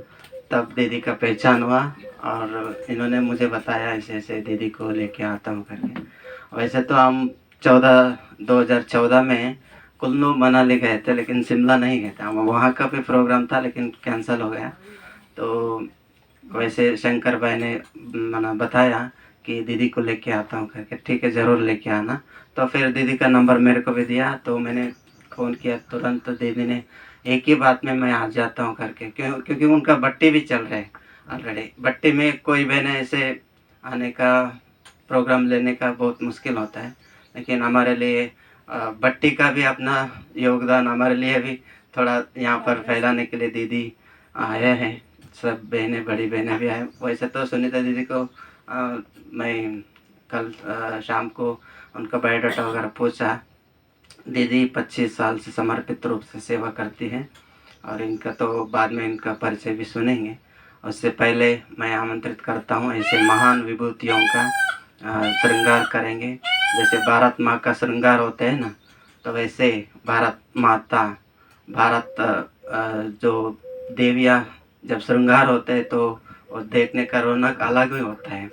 तब दीदी का पहचान हुआ और इन्होंने मुझे बताया ऐसे ऐसे दीदी को लेके आता हूँ करके। वैसे तो हम 2014 में कुल्लू मनाली गए थे, लेकिन शिमला नहीं गए थे हम। वहाँ का भी प्रोग्राम था लेकिन कैंसिल हो गया। तो वैसे शंकर भाई ने मना बताया कि दीदी को लेके आता हूँ करके। ठीक है, ज़रूर लेके आना। तो फिर दीदी का नंबर मेरे को भी दिया, तो मैंने फ़ोन किया तुरंत। तो दीदी ने एक ही बात में मैं आ जाता हूँ करके, क्योंकि उनका बट्टी भी चल रहा है ऑलरेडी। बट्टी में कोई बहने ऐसे आने का प्रोग्राम लेने का बहुत मुश्किल होता है, लेकिन हमारे लिए बट्टी का भी अपना योगदान, हमारे लिए भी थोड़ा यहाँ पर फैलाने के लिए दीदी आए हैं। सब बहनें, बड़ी बहनें भी आए। वैसे तो सुनीता दीदी को मैं कल शाम को उनका बायोडाटा वगैरह पूछा। दीदी 25 साल से समर्पित रूप से सेवा करती हैं, और इनका तो बाद में इनका परिचय भी सुनेंगे। उससे पहले मैं आमंत्रित करता हूँ ऐसे महान विभूतियों का श्रृंगार करेंगे। जैसे भारत माँ का श्रृंगार होता है ना, तो वैसे भारत माता, भारत जो देवियाँ जब श्रृंगार होते हैं तो वो देखने का रौनक अलग ही होता है।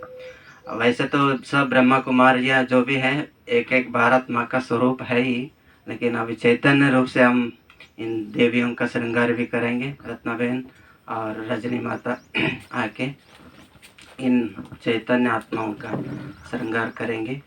वैसे तो सब ब्रह्मा कुमारियाँ जो भी हैं एक एक भारत माँ का स्वरूप है ही, लेकिन अभी चैतन्य रूप से हम इन देवियों का श्रृंगार भी करेंगे। रत्ना बहन और रजनी माता आके इन चैतन्य आत्माओं का श्रृंगार करेंगे।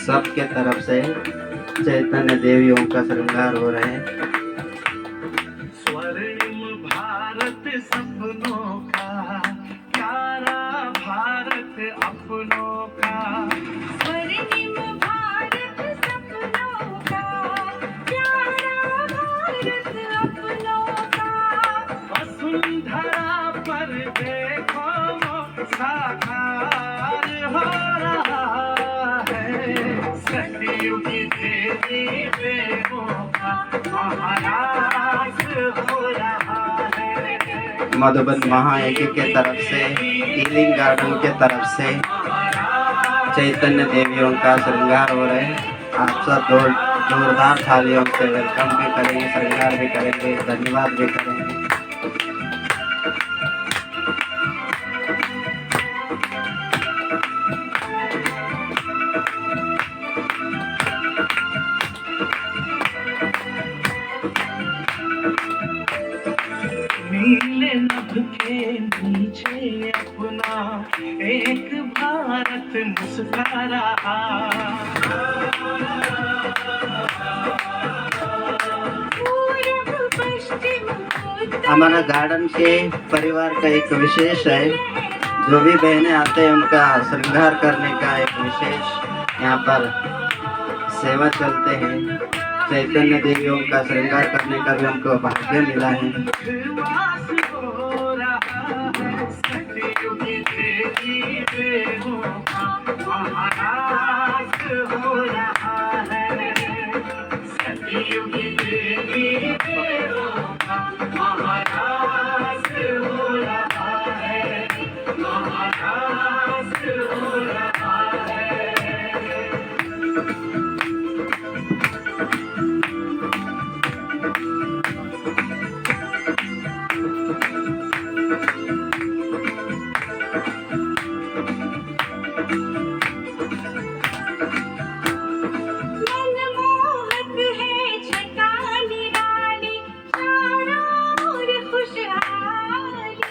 सबके तरफ से चैतन्य देवियों का श्रृंगार हो रहे हैं। स्वर्णिम भारत सपनों का, प्यारा भारत अपनों का। स्वर्णिम भारत सपनों का, प्यारा भारत अपनों का। वसुंधरा पर देखो वो साकार हो रहा है। सतयुग देवी देवों का महाराज हो रहा है। मधुबन महायज्ञ के तरफ से, हीलिंग गार्डन के तरफ से चैतन्य देवियों का श्रृंगार हो रहे हैं। आप सब जोरदार थालियों से वेलकम भी करेंगे, श्रृंगार भी करेंगे, धन्यवाद भी करेंगे। नीले नभ के नीचे अपना एक भारत मुस्कुरा रहा। पूरब पश्चिम उत्तर हमारा गार्डन के परिवार का एक विशेष है, जो भी बहनें आते हैं उनका श्रृंगार करने का एक विशेष यहाँ पर सेवा चलते हैं। चैतन्य देवियों का श्रृंगार करने का भी हमको भाग्य मिला है। वास हो रहा है। सतयुग देवी देवों का महाराज हो रहा है। सतयुग देवी देवों का महाराज हो रहा है। महाराज हो रहा है। मनमोहक है छटा निराली, चारों ओर खुशहाली।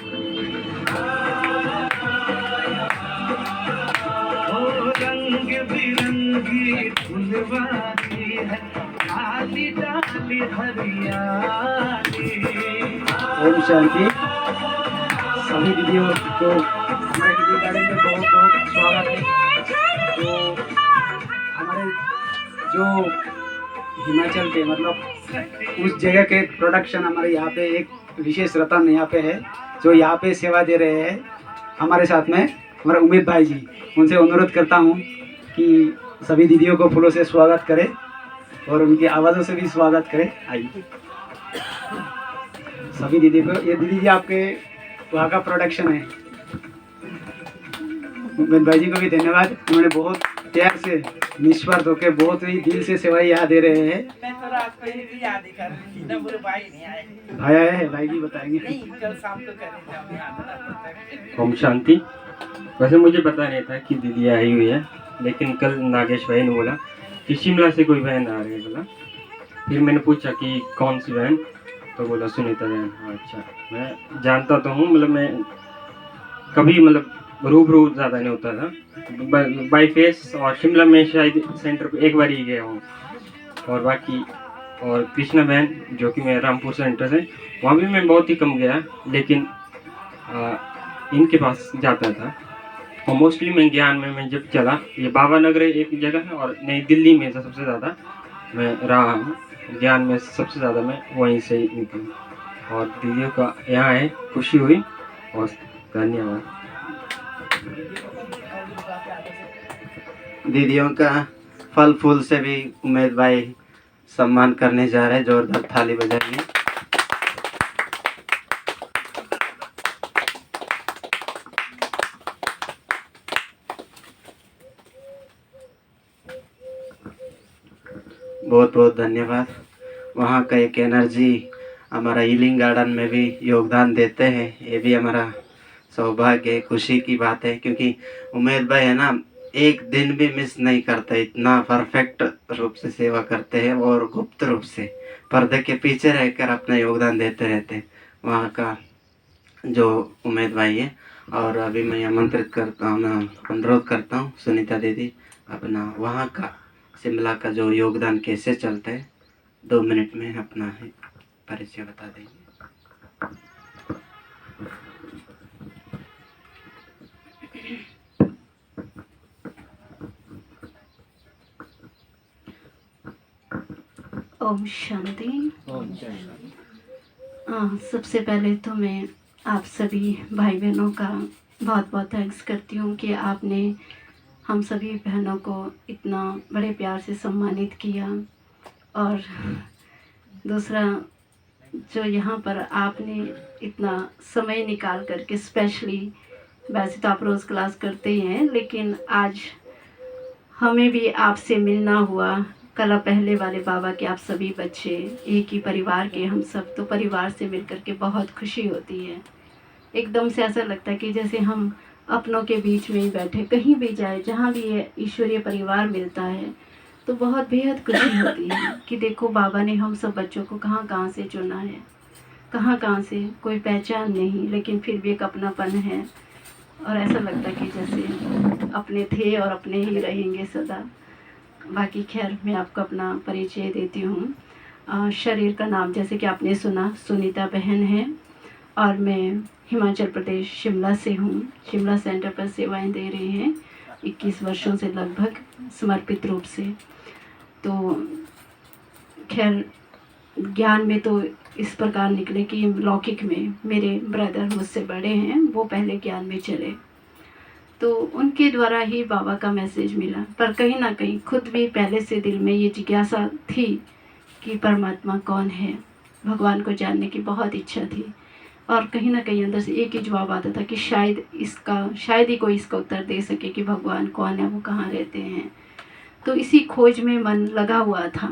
ओ रंग बिरंगी फुलवारी है, डाली डाली हरियाली। ओम शांति। सभी दीदियों को हमारे दीदी गार्डन में बहुत बहुत स्वागत है। तो हमारे जो हिमाचल के मतलब उस जगह के प्रोडक्शन हमारे यहाँ पे एक विशेष रतन यहाँ पे है, जो यहाँ पे सेवा दे रहे हैं हमारे साथ में हमारे उमेद भाई जी। उनसे अनुरोध करता हूँ कि सभी दीदियों को फूलों से स्वागत करें। और उनकी आवाज़ों से भी स्वागत करें। आइए सभी दीदी को, ये दीदी जी आपके वहाँ का प्रोडक्शन है। उमेद भाई जी को भी धन्यवाद, उन्होंने बहुत प्यार से निस्वार्थ होकर बहुत ही दिल से सेवाएं यहाँ दे रहे हैं। मैं तो रात को ही याद ही कर रही थी ना, मेरे भाई नहीं आए। भाई आए हैं, भाई जी बताएंगे। नहीं, कल शाम को करेंगे हम यहाँ। ओम शांति। वैसे मुझे पता नहीं था कि दीदी आई हुई है, लेकिन कल नागेश भाई ने बोला कि शिमला से कोई बहन आ रही है बोला। फिर मैंने पूछा कि कौन सी बहन, तो बोला सुनीता बहन। अच्छा, मैं जानता तो हूँ, मतलब मैं कभी मतलब रूबरू ज़्यादा नहीं होता था, बाई फेस, और शिमला में शायद सेंटर पे एक बार ही गया हूँ। और बाकी और कृष्णा बहन जो कि मैं रामपुर सेंटर से, वहाँ भी मैं बहुत ही कम गया, लेकिन इनके पास जाता था। और मोस्टली मैं ज्ञान में मैं जब चला, ये बाबा नगर एक जगह है, और नई दिल्ली में सबसे ज़्यादा मैं रहा हूँ। ज्ञान में सबसे ज़्यादा मैं वहीं से ही निकली, और दीदियों का यहाँ है, खुशी हुई, और धन्यवाद। दीदियों का फल फूल से भी उमेद भाई सम्मान करने जा रहे हैं, जोरदार थाली बजाइए। बहुत बहुत धन्यवाद। वहाँ का एक एनर्जी हमारा हीलिंग गार्डन में भी योगदान देते हैं, ये भी हमारा सौभाग्य है, खुशी की बात है, क्योंकि उमेद भाई है ना, एक दिन भी मिस नहीं करते, इतना परफेक्ट रूप से सेवा करते हैं और गुप्त रूप से पर्दे के पीछे रहकर अपना योगदान देते रहते हैं। वहाँ का जो उमेद भाई है, और अभी मैं आमंत्रित करता हूँ, मैं अनुरोध करता हूँ सुनीता दीदी अपना वहाँ का शिमला का जो योगदान कैसे चलता है 2 मिनट में अपना परिचय बता देंगे। ओम शांति। सबसे पहले तो मैं आप सभी भाई बहनों का बहुत बहुत थैंक्स करती हूँ कि आपने हम सभी बहनों को इतना बड़े प्यार से सम्मानित किया। और दूसरा, जो यहाँ पर आपने इतना समय निकाल करके स्पेशली, वैसे तो आप रोज़ क्लास करते ही हैं, लेकिन आज हमें भी आपसे मिलना हुआ। कला पहले वाले बाबा के आप सभी बच्चे एक ही परिवार के, हम सब तो परिवार से मिलकर के बहुत खुशी होती है। एकदम से ऐसा लगता है कि जैसे हम अपनों के बीच में ही बैठे, कहीं भी जाए, जहाँ भी ये ईश्वरीय परिवार मिलता है तो बहुत बेहद खुशी होती है कि देखो बाबा ने हम सब बच्चों को कहाँ कहाँ से चुना है, कहाँ कहाँ से, कोई पहचान नहीं, लेकिन फिर भी एक अपनापन है। और ऐसा लगता है कि जैसे अपने थे और अपने ही रहेंगे सदा। बाकी खैर, मैं आपको अपना परिचय देती हूँ। शरीर का नाम जैसे कि आपने सुना, सुनीता बहन है, और मैं हिमाचल प्रदेश शिमला से हूँ। शिमला सेंटर पर सेवाएं दे रहे हैं 21 वर्षों से लगभग, समर्पित रूप से। तो खैर, ज्ञान में तो इस प्रकार निकले कि लौकिक में मेरे ब्रदर मुझसे बड़े हैं, वो पहले ज्ञान में चले, तो उनके द्वारा ही बाबा का मैसेज मिला। पर कहीं ना कहीं खुद भी पहले से दिल में ये जिज्ञासा थी कि परमात्मा कौन है, भगवान को जानने की बहुत इच्छा थी। और कहीं ना कहीं अंदर से एक ही जवाब आता था कि शायद ही कोई इसका उत्तर दे सके कि भगवान कौन है, वो कहाँ रहते हैं। तो इसी खोज में मन लगा हुआ था।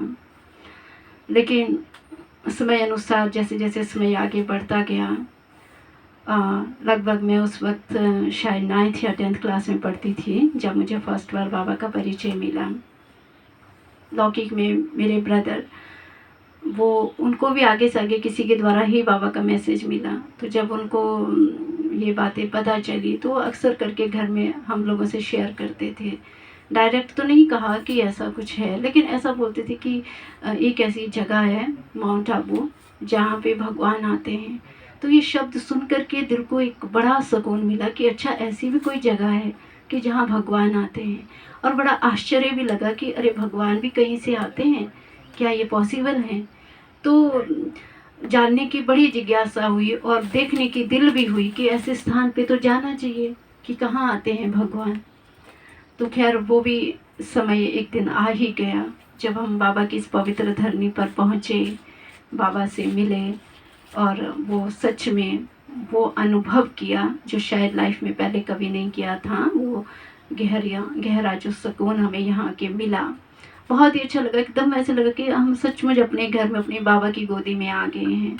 लेकिन समय अनुसार जैसे जैसे समय आगे बढ़ता गया, लगभग मैं उस वक्त शायद 9th या 10th क्लास में पढ़ती थी जब मुझे फर्स्ट बार बाबा का परिचय मिला। लौकिक में मेरे ब्रदर, वो उनको भी आगे से आगे किसी के द्वारा ही बाबा का मैसेज मिला। तो जब उनको ये बातें पता चली तो अक्सर करके घर में हम लोगों से शेयर करते थे। डायरेक्ट तो नहीं कहा कि ऐसा कुछ है, लेकिन ऐसा बोलते थे कि एक ऐसी जगह है माउंट आबू जहाँ पे भगवान आते हैं। तो ये शब्द सुन कर के दिल को एक बड़ा सुकून मिला कि अच्छा, ऐसी भी कोई जगह है कि जहाँ भगवान आते हैं। और बड़ा आश्चर्य भी लगा कि अरे, भगवान भी कहीं से आते हैं, क्या ये पॉसिबल है? तो जानने की बड़ी जिज्ञासा हुई और देखने की दिल भी हुई कि ऐसे स्थान पे तो जाना चाहिए कि कहाँ आते हैं भगवान। तो खैर, वो भी समय एक दिन आ ही गया जब हम बाबा की इस पवित्र धरनी पर पहुँचे, बाबा से मिले और वो सच में वो अनुभव किया जो शायद लाइफ में पहले कभी नहीं किया था, वो गहरा जो सुकून हमें यहाँ के मिला, बहुत ही अच्छा लगा। एकदम ऐसे लगा कि हम सचमुच अपने घर में अपने बाबा की गोदी में आ गए हैं।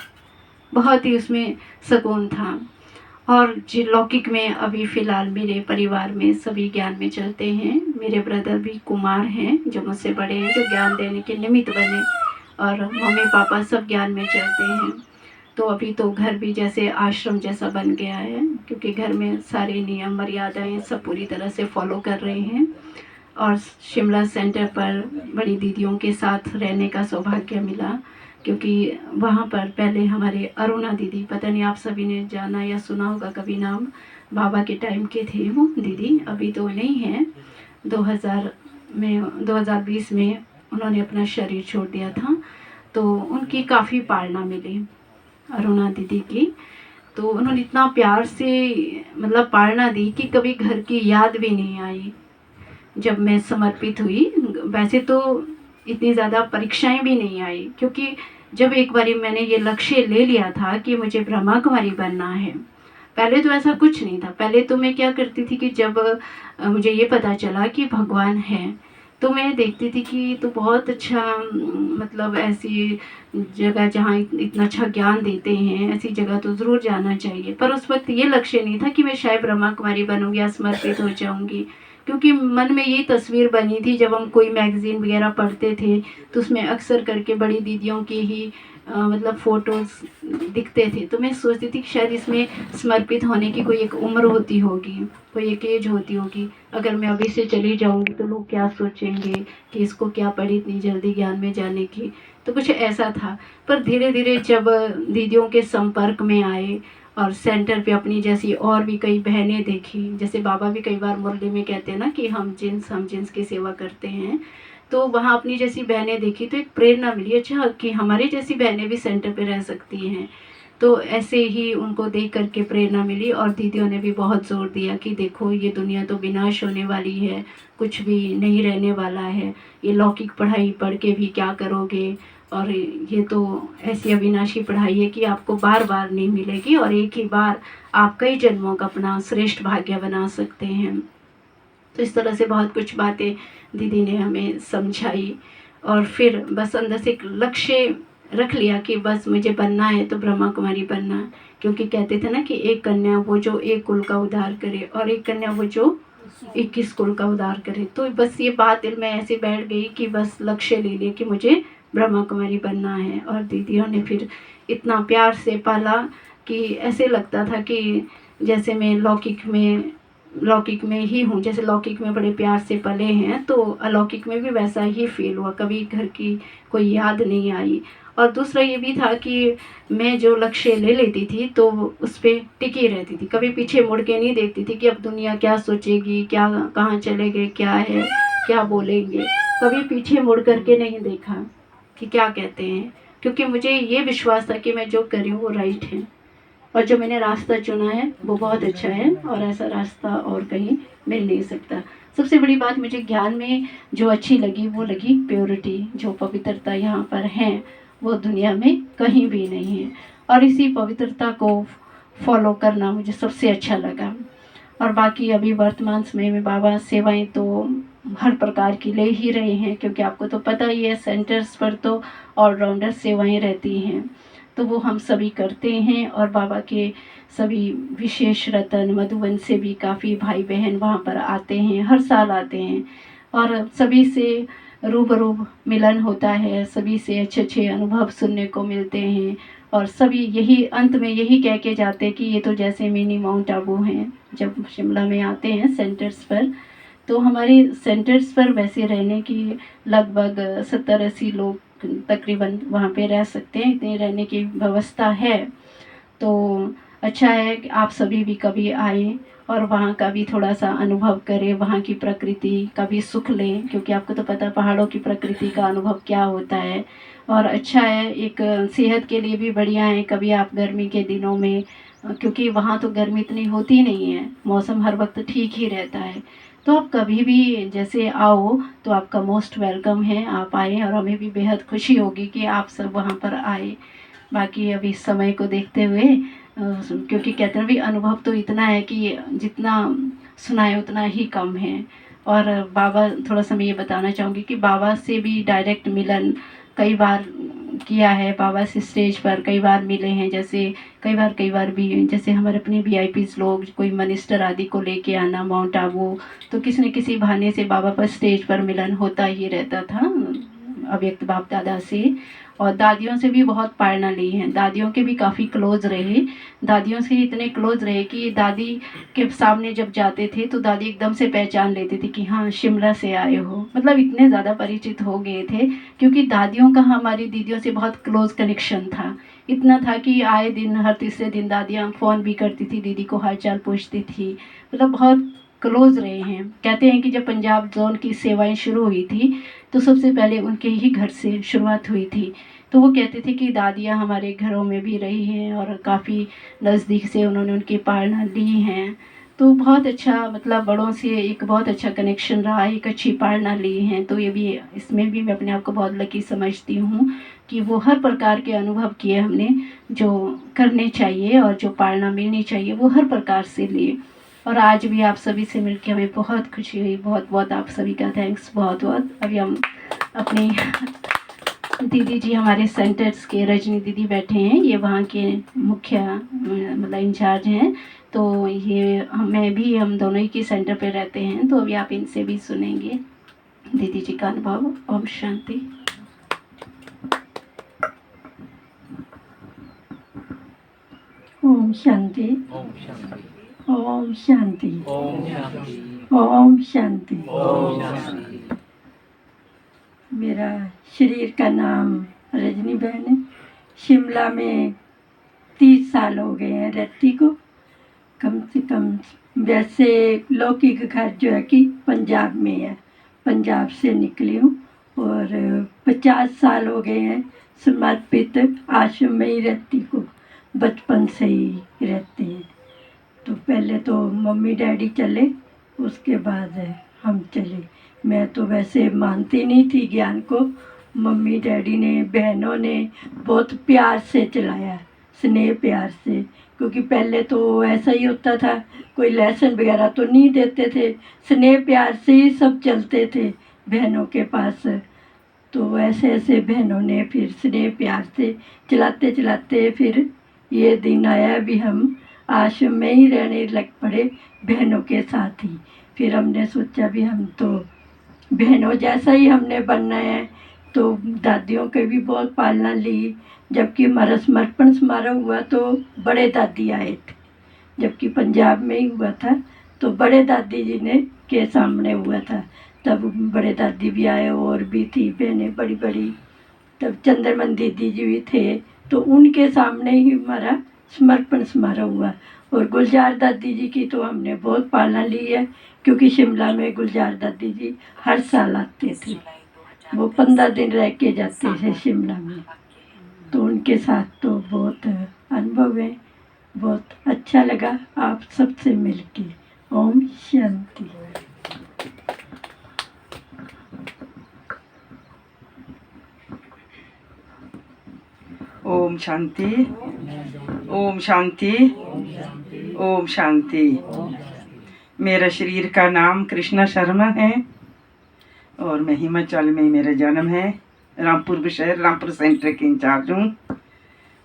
बहुत ही उसमें सुकून था। और जो लौकिक में अभी फ़िलहाल मेरे परिवार में सभी ज्ञान में चलते हैं। मेरे ब्रदर भी कुमार हैं जो मुझसे बड़े हैं, जो ज्ञान देने के निमित्त बने, और मम्मी पापा सब ज्ञान में चलते हैं। तो अभी तो घर भी जैसे आश्रम जैसा बन गया है, क्योंकि घर में सारे नियम मर्यादाएं सब पूरी तरह से फॉलो कर रहे हैं। और शिमला सेंटर पर बड़ी दीदियों के साथ रहने का सौभाग्य मिला, क्योंकि वहाँ पर पहले हमारे अरुणा दीदी, पता नहीं आप सभी ने जाना या सुना होगा कभी नाम, बाबा के टाइम के थे वो दीदी, अभी तो नहीं है। 2020 में उन्होंने अपना शरीर छोड़ दिया था। तो उनकी काफ़ी पालना मिली अरुणा दीदी की। तो उन्होंने इतना प्यार से मतलब पालना दी कि कभी घर की याद भी नहीं आई। जब मैं समर्पित हुई, वैसे तो इतनी ज़्यादा परीक्षाएं भी नहीं आई, क्योंकि जब एक बारी मैंने ये लक्ष्य ले लिया था कि मुझे ब्रह्मा कुमारी बनना है, पहले तो ऐसा कुछ नहीं था। पहले तो मैं क्या करती थी कि जब मुझे ये पता चला कि भगवान है, तो मैं देखती थी कि तो बहुत अच्छा, मतलब ऐसी जगह जहाँ इतना अच्छा ज्ञान देते हैं, ऐसी जगह तो ज़रूर जाना चाहिए। पर उस वक्त ये लक्ष्य नहीं था कि मैं शायद ब्रह्मा कुमारी बनूंगी या समर्पित हो जाऊंगी, क्योंकि मन में यही तस्वीर बनी थी। जब हम कोई मैगज़ीन वगैरह पढ़ते थे तो उसमें अक्सर करके बड़ी दीदियों की ही मतलब फ़ोटोज़ दिखते थे। तो मैं सोचती थी कि शायद इसमें समर्पित होने की कोई एक उम्र होती होगी, कोई एक एज होती होगी। अगर मैं अभी से चली जाऊंगी तो लोग क्या सोचेंगे कि इसको क्या पड़ी इतनी जल्दी ज्ञान में जाने की। तो कुछ ऐसा था। पर धीरे धीरे जब दीदियों के संपर्क में आए और सेंटर पे अपनी जैसी और भी कई बहनें देखी, जैसे बाबा भी कई बार मुरली में कहते हैं ना कि हम जिन्स की सेवा करते हैं, तो वहाँ अपनी जैसी बहनें देखी तो एक प्रेरणा मिली, अच्छा कि हमारी जैसी बहनें भी सेंटर पे रह सकती हैं। तो ऐसे ही उनको देख करके प्रेरणा मिली। और दीदियों ने भी बहुत जोर दिया कि देखो ये दुनिया तो विनाश होने वाली है, कुछ भी नहीं रहने वाला है, ये लौकिक पढ़ाई पढ़ के भी क्या करोगे, और ये तो ऐसी अविनाशी पढ़ाई है कि आपको बार बार नहीं मिलेगी, और एक ही बार आप कई जन्मों का अपना श्रेष्ठ भाग्य बना सकते हैं। तो इस तरह से बहुत कुछ बातें दीदी ने हमें समझाई। और फिर बस अंदर से एक लक्ष्य रख लिया कि बस मुझे बनना है तो ब्रह्मा कुमारी बनना है, क्योंकि कहते थे ना कि एक कन्या वो जो एक कुल का उद्धार करे, और एक कन्या वो जो 21 कुल का उद्धार करे। तो बस ये बात दिल में ऐसे बैठ गई कि बस लक्ष्य ले लिया कि मुझे ब्रह्मा कुमारी बनना है। और दीदियों ने फिर इतना प्यार से पाला कि ऐसे लगता था कि जैसे मैं लौकिक में ही हूँ। जैसे लौकिक में बड़े प्यार से पले हैं, तो अलौकिक में भी वैसा ही फील हुआ, कभी घर की कोई याद नहीं आई। और दूसरा ये भी था कि मैं जो लक्ष्य ले लेती थी तो उस पर टिकी रहती थी, कभी पीछे मुड़ के नहीं देखती थी कि अब दुनिया क्या सोचेगी, क्या कहाँ चले गए, क्या है, क्या बोलेंगे। कभी पीछे मुड़ करके नहीं देखा कि क्या कहते हैं, क्योंकि मुझे ये विश्वास था कि मैं जो कर रही हूँ वो राइट है, और जो मैंने रास्ता चुना है वो बहुत अच्छा है, और ऐसा रास्ता और कहीं मिल नहीं सकता। सबसे बड़ी बात मुझे ज्ञान में जो अच्छी लगी वो लगी प्योरिटी, जो पवित्रता यहाँ पर है वो दुनिया में कहीं भी नहीं है, और इसी पवित्रता को फॉलो करना मुझे सबसे अच्छा लगा। और बाकी अभी वर्तमान समय में बाबा सेवाएं तो हर प्रकार की ले ही रहे हैं, क्योंकि आपको तो पता ही है सेंटर्स पर तो ऑलराउंडर सेवाएं रहती हैं, तो वो हम सभी करते हैं। और बाबा के सभी विशेष रतन मधुबन से भी काफ़ी भाई बहन वहाँ पर आते हैं, हर साल आते हैं, और सभी से रूबरू मिलन होता है, सभी से अच्छे अच्छे अनुभव सुनने को मिलते हैं। और सभी यही अंत में यही कह के जाते हैं कि ये तो जैसे मिनी माउंट आबू हैं। जब शिमला में आते हैं सेंटर्स पर, तो हमारे सेंटर्स पर वैसे रहने की लगभग 70-80 लोग तकरीबन वहाँ पे रह सकते हैं, इतनी रहने की व्यवस्था है। तो अच्छा है कि आप सभी भी कभी आए और वहाँ का भी थोड़ा सा अनुभव करें, वहाँ की प्रकृति का भी सुख लें, क्योंकि आपको तो पता है पहाड़ों की प्रकृति का अनुभव क्या होता है। और अच्छा है, एक सेहत के लिए भी बढ़िया है। कभी आप गर्मी के दिनों में, क्योंकि वहाँ तो गर्मी इतनी होती नहीं है, मौसम हर वक्त ठीक ही रहता है, तो आप कभी भी जैसे आओ तो आपका मोस्ट वेलकम है, आप आए और हमें भी बेहद खुशी होगी कि आप सब वहाँ पर आए। बाकी अभी समय को देखते हुए क्योंकि कहते हैं भी अनुभव तो इतना है कि जितना सुनाए उतना ही कम है। और बाबा थोड़ा सा मैं ये बताना चाहूँगी कि बाबा से भी डायरेक्ट मिलन कई बार किया है, बाबा से स्टेज पर कई बार मिले हैं। जैसे कई बार भी जैसे हमारे अपने वीआईपीज़ लोग कोई मिनिस्टर आदि को लेके आना माउंट आबू, तो किसी न किसी बहाने से बाबा पर स्टेज पर मिलन होता ही रहता था अव्यक्त बाप दादा से। और दादियों से भी बहुत प्रेरणा ली है, दादियों के भी काफ़ी क्लोज रहे, दादियों से इतने क्लोज रहे कि दादी के सामने जब जाते थे तो दादी एकदम से पहचान लेती थी कि हाँ शिमला से आए हो। मतलब इतने ज़्यादा परिचित हो गए थे क्योंकि दादियों का हमारी दीदियों से बहुत क्लोज कनेक्शन था। इतना था कि आए दिन हर तीसरे दिन दादियाँ फ़ोन भी करती थी, दीदी को हाल चाल पूछती थी, मतलब बहुत क्लोज रहे हैं। कहते हैं कि जब पंजाब जोन की सेवाएं शुरू हुई थी तो सबसे पहले उनके ही घर से शुरुआत हुई थी। तो वो कहते थे कि दादियाँ हमारे घरों में भी रही हैं और काफ़ी नज़दीक से उन्होंने उनकी पालना ली हैं। तो बहुत अच्छा, मतलब बड़ों से एक बहुत अच्छा कनेक्शन रहा, एक अच्छी पालना ली हैं। तो ये भी, इसमें भी मैं अपने आप को बहुत लकी समझती हूँ कि वो हर प्रकार के अनुभव किए हमने जो करने चाहिए और जो पालना मिलनी चाहिए वो हर प्रकार से लिए। और आज भी आप सभी से मिलकर हमें बहुत खुशी हुई। बहुत बहुत आप सभी का थैंक्स, बहुत बहुत। अभी हम अपनी दीदी जी हमारे सेंटर्स के रजनी दीदी बैठे हैं, ये वहाँ के मुख्य मतलब इंचार्ज हैं। तो ये हम दोनों ही के सेंटर पे रहते हैं, तो अभी आप इनसे भी सुनेंगे दीदी जी का अनुभव। ओम शांति। ओम शांति। ओम शांति। ओम शांति। ओम शांति। ओम शांति। मेरा शरीर का नाम रजनी बहन है। शिमला में 30 साल हो गए हैं रहती को, कम से कम। वैसे लौकिक घर जो है कि पंजाब में है, पंजाब से निकली हूँ। और 50 साल हो गए हैं समर्पित आश्रम में ही रहती को, बचपन से ही रहते हैं। तो पहले तो मम्मी डैडी चले, उसके बाद हम चले। मैं तो वैसे मानती नहीं थी ज्ञान को, मम्मी डैडी ने, बहनों ने बहुत प्यार से चलाया, स्नेह प्यार से। क्योंकि पहले तो ऐसा ही होता था, कोई लेसन वगैरह तो नहीं देते थे, स्नेह प्यार से ही सब चलते थे बहनों के पास। तो ऐसे ऐसे बहनों ने फिर स्नेह प्यार से चलाते चलाते फिर ये दिन आया भी हम आश्रम में ही रहने लग पड़े बहनों के साथ ही। फिर हमने सोचा भी हम तो बहनों जैसा ही हमने बनना है। तो दादियों के भी बहुत पालना ली। जबकि हमारा समर्पण समारोह हुआ तो बड़े दादी आए थे, जबकि पंजाब में ही हुआ था, तो बड़े दादी जी ने के सामने हुआ था। तब बड़े दादी भी आए और भी थी बहनें बड़ी बड़ी, तब चंद्रमन दीदी जी भी थे। तो उनके सामने ही हमारा समर्पण समारोह हुआ। और गुलजार दादी जी की तो हमने बहुत पालना ली है, क्योंकि शिमला में गुलजार दादी जी हर साल आते थे। वो 15 दिन रह के जाते थे शिमला में। तो उनके साथ तो बहुत अनुभव है, बहुत अच्छा लगा आप सबसे मिलके। ओम शांति। ओम शांति। ओम शांति। ओम शांति। मेरा शरीर का नाम कृष्णा शर्मा है और मैं हिमाचल में मेरा जन्म है। रामपुर शहर, रामपुर सेंटर के इंचार्ज हूँ।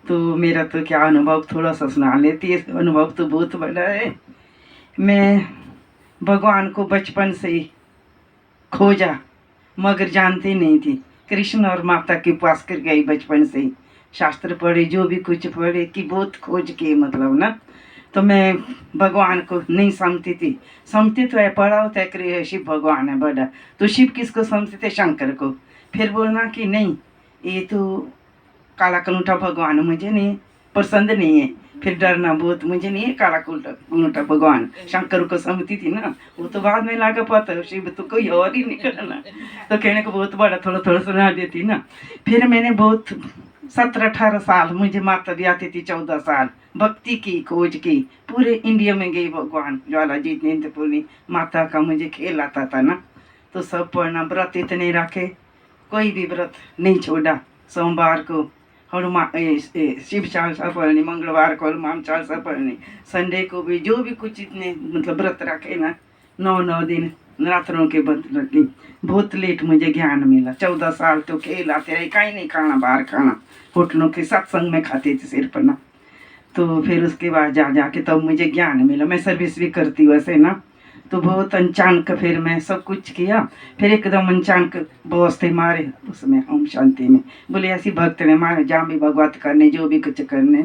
तो मेरा तो क्या अनुभव थोड़ा सा सुना लेती है। अनुभव तो बहुत बड़ा है। मैं भगवान को बचपन से ही खोजा, मगर जानती नहीं थी। कृष्ण और माता के पास कर गई बचपन से ही, शास्त्र पढ़े, जो भी कुछ पढ़े कि बहुत खोज के मतलब ना। तो मैं भगवान को नहीं समझती थी। समझती तो है, पढ़ा होता है शिव भगवान है बड़ा, तो शिव किसको समझते थे? शंकर को। फिर बोलना कि नहीं, ये तो काला कलूटा भगवान मुझे नहीं पसंद नहीं है। फिर डरना बहुत, मुझे नहीं है काला कलूटा भगवान, शंकर को समझती थी ना। वो तो बाद में लागा पता शिव तो कोई और ही निकलना। तो कहने को बहुत बड़ा थोड़ा थोड़ा सुना देती ना। फिर मैंने बहुत 17-18 साल मुझे माता भी आती थी, 14 साल भक्ति की खोज की, पूरे इंडिया में गई भगवान ज्वाला जी चिंतपूर्णी माता का मुझे खेल आता था ना, तो सब पढ़ना, व्रत इतने रखे, कोई भी व्रत नहीं छोड़ा। सोमवार को हनुमान शिव चालीसा पढ़नी, मंगलवार को हनुमान चालीसा पढ़नी, संडे को भी जो भी कुछ इतने मतलब व्रत रखे ना, 9 दिन रात्रों के व्रत रखे। बहुत लेट मुझे ज्ञान मिला। 14 साल तो खेल आते रहे, कहीं नहीं खाना, बाहर खाना, होटलों के सत्संग में खाते थे सिर्फ ना। तो फिर उसके बाद जाके तब मुझे ज्ञान मिला। मैं सर्विस भी करती हूँ ऐसे ना, तो बहुत अचानक फिर मैं सब कुछ किया, फिर एकदम अचानक बॉस थे मारे उसमें ओम शांति में, बोले ऐसी भक्त ने मारे, जा भी भगवत करने जो भी कुछ करने।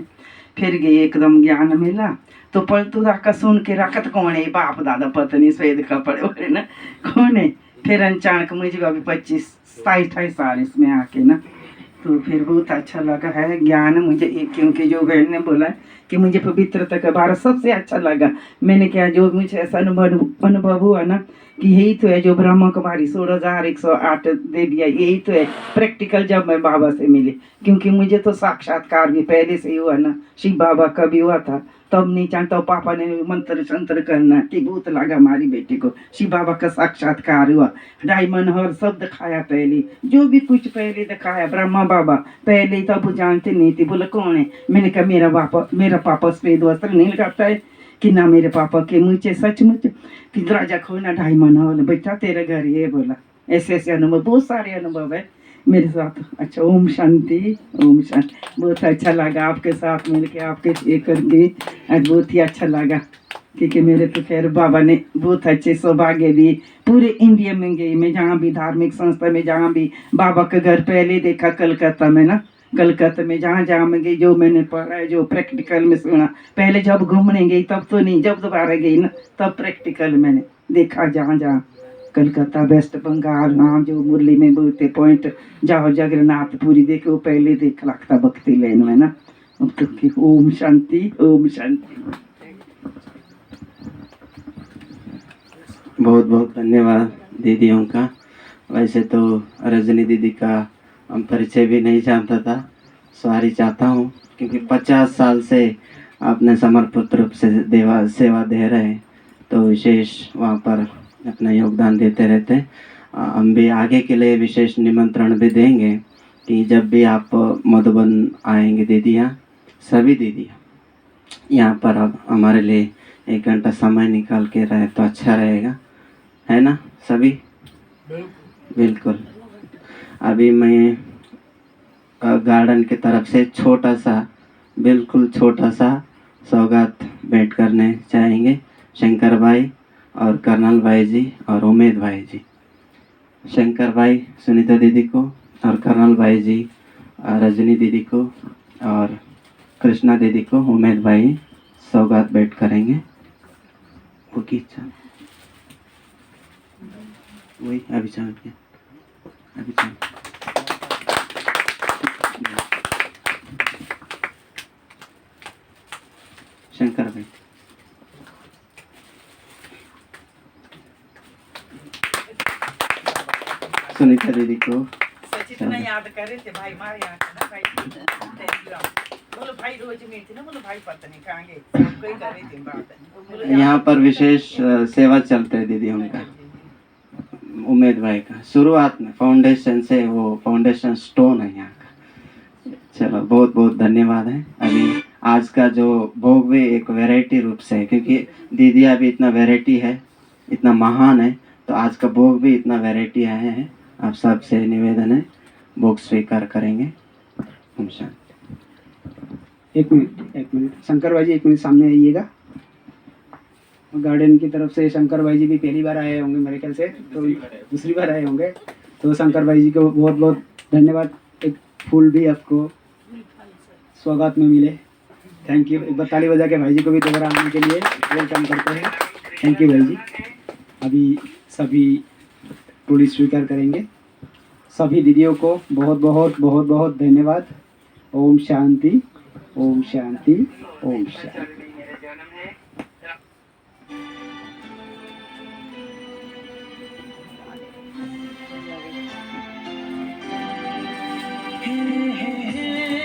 फिर गए, एकदम ज्ञान मिला। तो पलतू रखा सुन के रखत कौन है, बाप दादा पत्नी स्वेद कपड़े बोले ना कौन है। फिर अचानक मुझे अभी 25-27 साल इसमें आके ना, तो फिर बहुत अच्छा लगा है ज्ञान मुझे, क्योंकि जो बहन ने बोला कि मुझे पवित्रता का बारे सबसे अच्छा लगा। मैंने क्या जो मुझे ऐसा अनुभव हुआ ना कि यही तो है जो ब्रह्मा कुमारी 16,108 देवियाँ, यही तो है प्रैक्टिकल जब मैं बाबा से मिली। क्योंकि मुझे तो साक्षात्कार भी पहले से ही हुआ ना, शिव बाबा का भी हुआ था, तब नहीं चाहता पापा ने मंत्र शंत्र करना कि भूत लगा हमारी बेटी को। शिव बाबा का साक्षात्कार हुआ, डायमंड हर सब दिखाया पहले, जो भी कुछ पहले दिखाया। ब्रह्मा बाबा पहले तब जानते नहीं थे, बोला कौन है। मैंने कहा मेरा पापा सफेद वस्त्र नहीं लगाता है कि ना मेरे पापा के मुझे सचमुच कि दरवाजा खोलना डायमंड हॉल, बेटा तेरे घर ये बोला। ऐसे ऐसे अनुभव, बहुत सारे अनुभव है मेरे साथ। अच्छा, ओम शांति, ओम शांति। बहुत अच्छा लगा आपके साथ मिलके, आपके ये करके आज बहुत ही अच्छा लगा, क्योंकि मेरे तो खैर बाबा ने बहुत अच्छे सौभाग्य दिए। पूरे इंडिया में गई मैं, जहाँ भी धार्मिक संस्था में, जहाँ भी बाबा का घर पहले देखा कलकत्ता में ना, कलकत्ता में जहाँ जहाँ में गई, जो मैंने पढ़ा है, जो प्रैक्टिकल में सुना। पहले जब घूमने गई तब तो नहीं, जब दोबारा गई ना तब प्रैक्टिकल मैंने देखा, जहाँ जहाँ कलकत्ता, वेस्ट बंगाल, हाँ जो मुरली में बोलते पॉइंट, जाओ जगन्नाथपुरी देखो, पहले देख लगता भक्ति लेन में ना। अब तो की ओम शांति, ओम शांति। बहुत बहुत धन्यवाद दीदियों का। वैसे तो रजनी दीदी का हम परिचय भी नहीं जानता था, सॉरी चाहता हूँ, क्योंकि 50 साल से आपने समर्पित रूप से सेवा दे रहे हैं, तो विशेष वहाँ पर अपना योगदान देते रहते हैं। हम भी आगे के लिए विशेष निमंत्रण भी देंगे कि जब भी आप मधुबन आएंगे दीदियाँ, सभी दीदियाँ यहाँ पर अब हमारे लिए 1 घंटा समय निकाल के रहे तो अच्छा रहेगा, है ना सभी? बिल्कुल। अभी मैं गार्डन की तरफ से छोटा सा, बिल्कुल छोटा सा सौगात भेंट करने चाहेंगे शंकर भाई और कर्नल भाई जी और उमेद भाई जी। शंकर भाई सुनीता दीदी को, और कर्नल भाई जी रजनी दीदी को, और कृष्णा दीदी को उमेद भाई सौगात भेंट करेंगे। वो की इच्छा वही अभी चाह शंकर भाई। सुनीता दीदी को सचित ने याद करे थे भाई, मारे यहाँ ना भाई, बोलो भाई रोज मिलती ना, बोलो भाई पता नहीं कहाँगे, कोई करे थे बात। यहाँ पर विशेष सेवा चलते है दीदी उनका, उमेद भाई का शुरुआत में फाउंडेशन से, वो फाउंडेशन स्टोन है यहाँ का। चलो बहुत बहुत धन्यवाद है। अभी आज का जो भोग भी एक वैरायटी रूप से है, क्योंकि दीदी अभी इतना वैरायटी है, इतना महान है, तो आज का भोग भी इतना वैरायटी आए हैं। आप सबसे निवेदन है भोग स्वीकार करेंगे। ओम शांति। एक मिनट शंकर भाई जी, 1 मिनट सामने आइएगा। गार्डन की तरफ से शंकर भाई जी भी पहली बार आए होंगे मेरे ख्याल से, तो दूसरी बार आए होंगे, तो शंकर भाई जी को बहुत बहुत धन्यवाद। एक फूल भी आपको स्वागत में मिले, थैंक यू। एक बार ताली बजा के भाई जी को भी दोबारा आने के लिए वेलकम करते हैं। थैंक यू भाई जी। अभी सभी टोली स्वीकार करेंगे। सभी दीदियों को बहुत बहुत बहुत बहुत धन्यवाद। ओम शांति, ओम शांति, ओम शांति। हे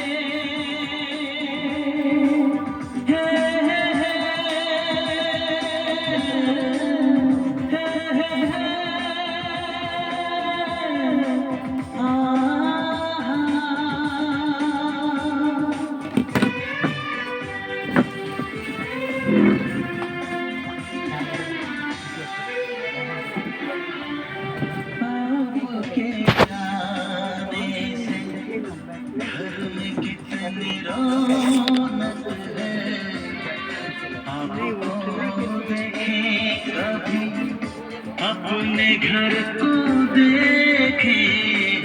घर को देखे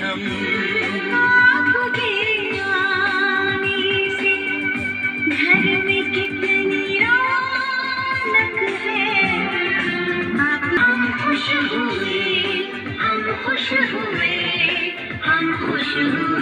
हम। आपके आने से घर में कितनी रौनक है। हम खुश हुए, हम खुश हुए, हम खुश हुए।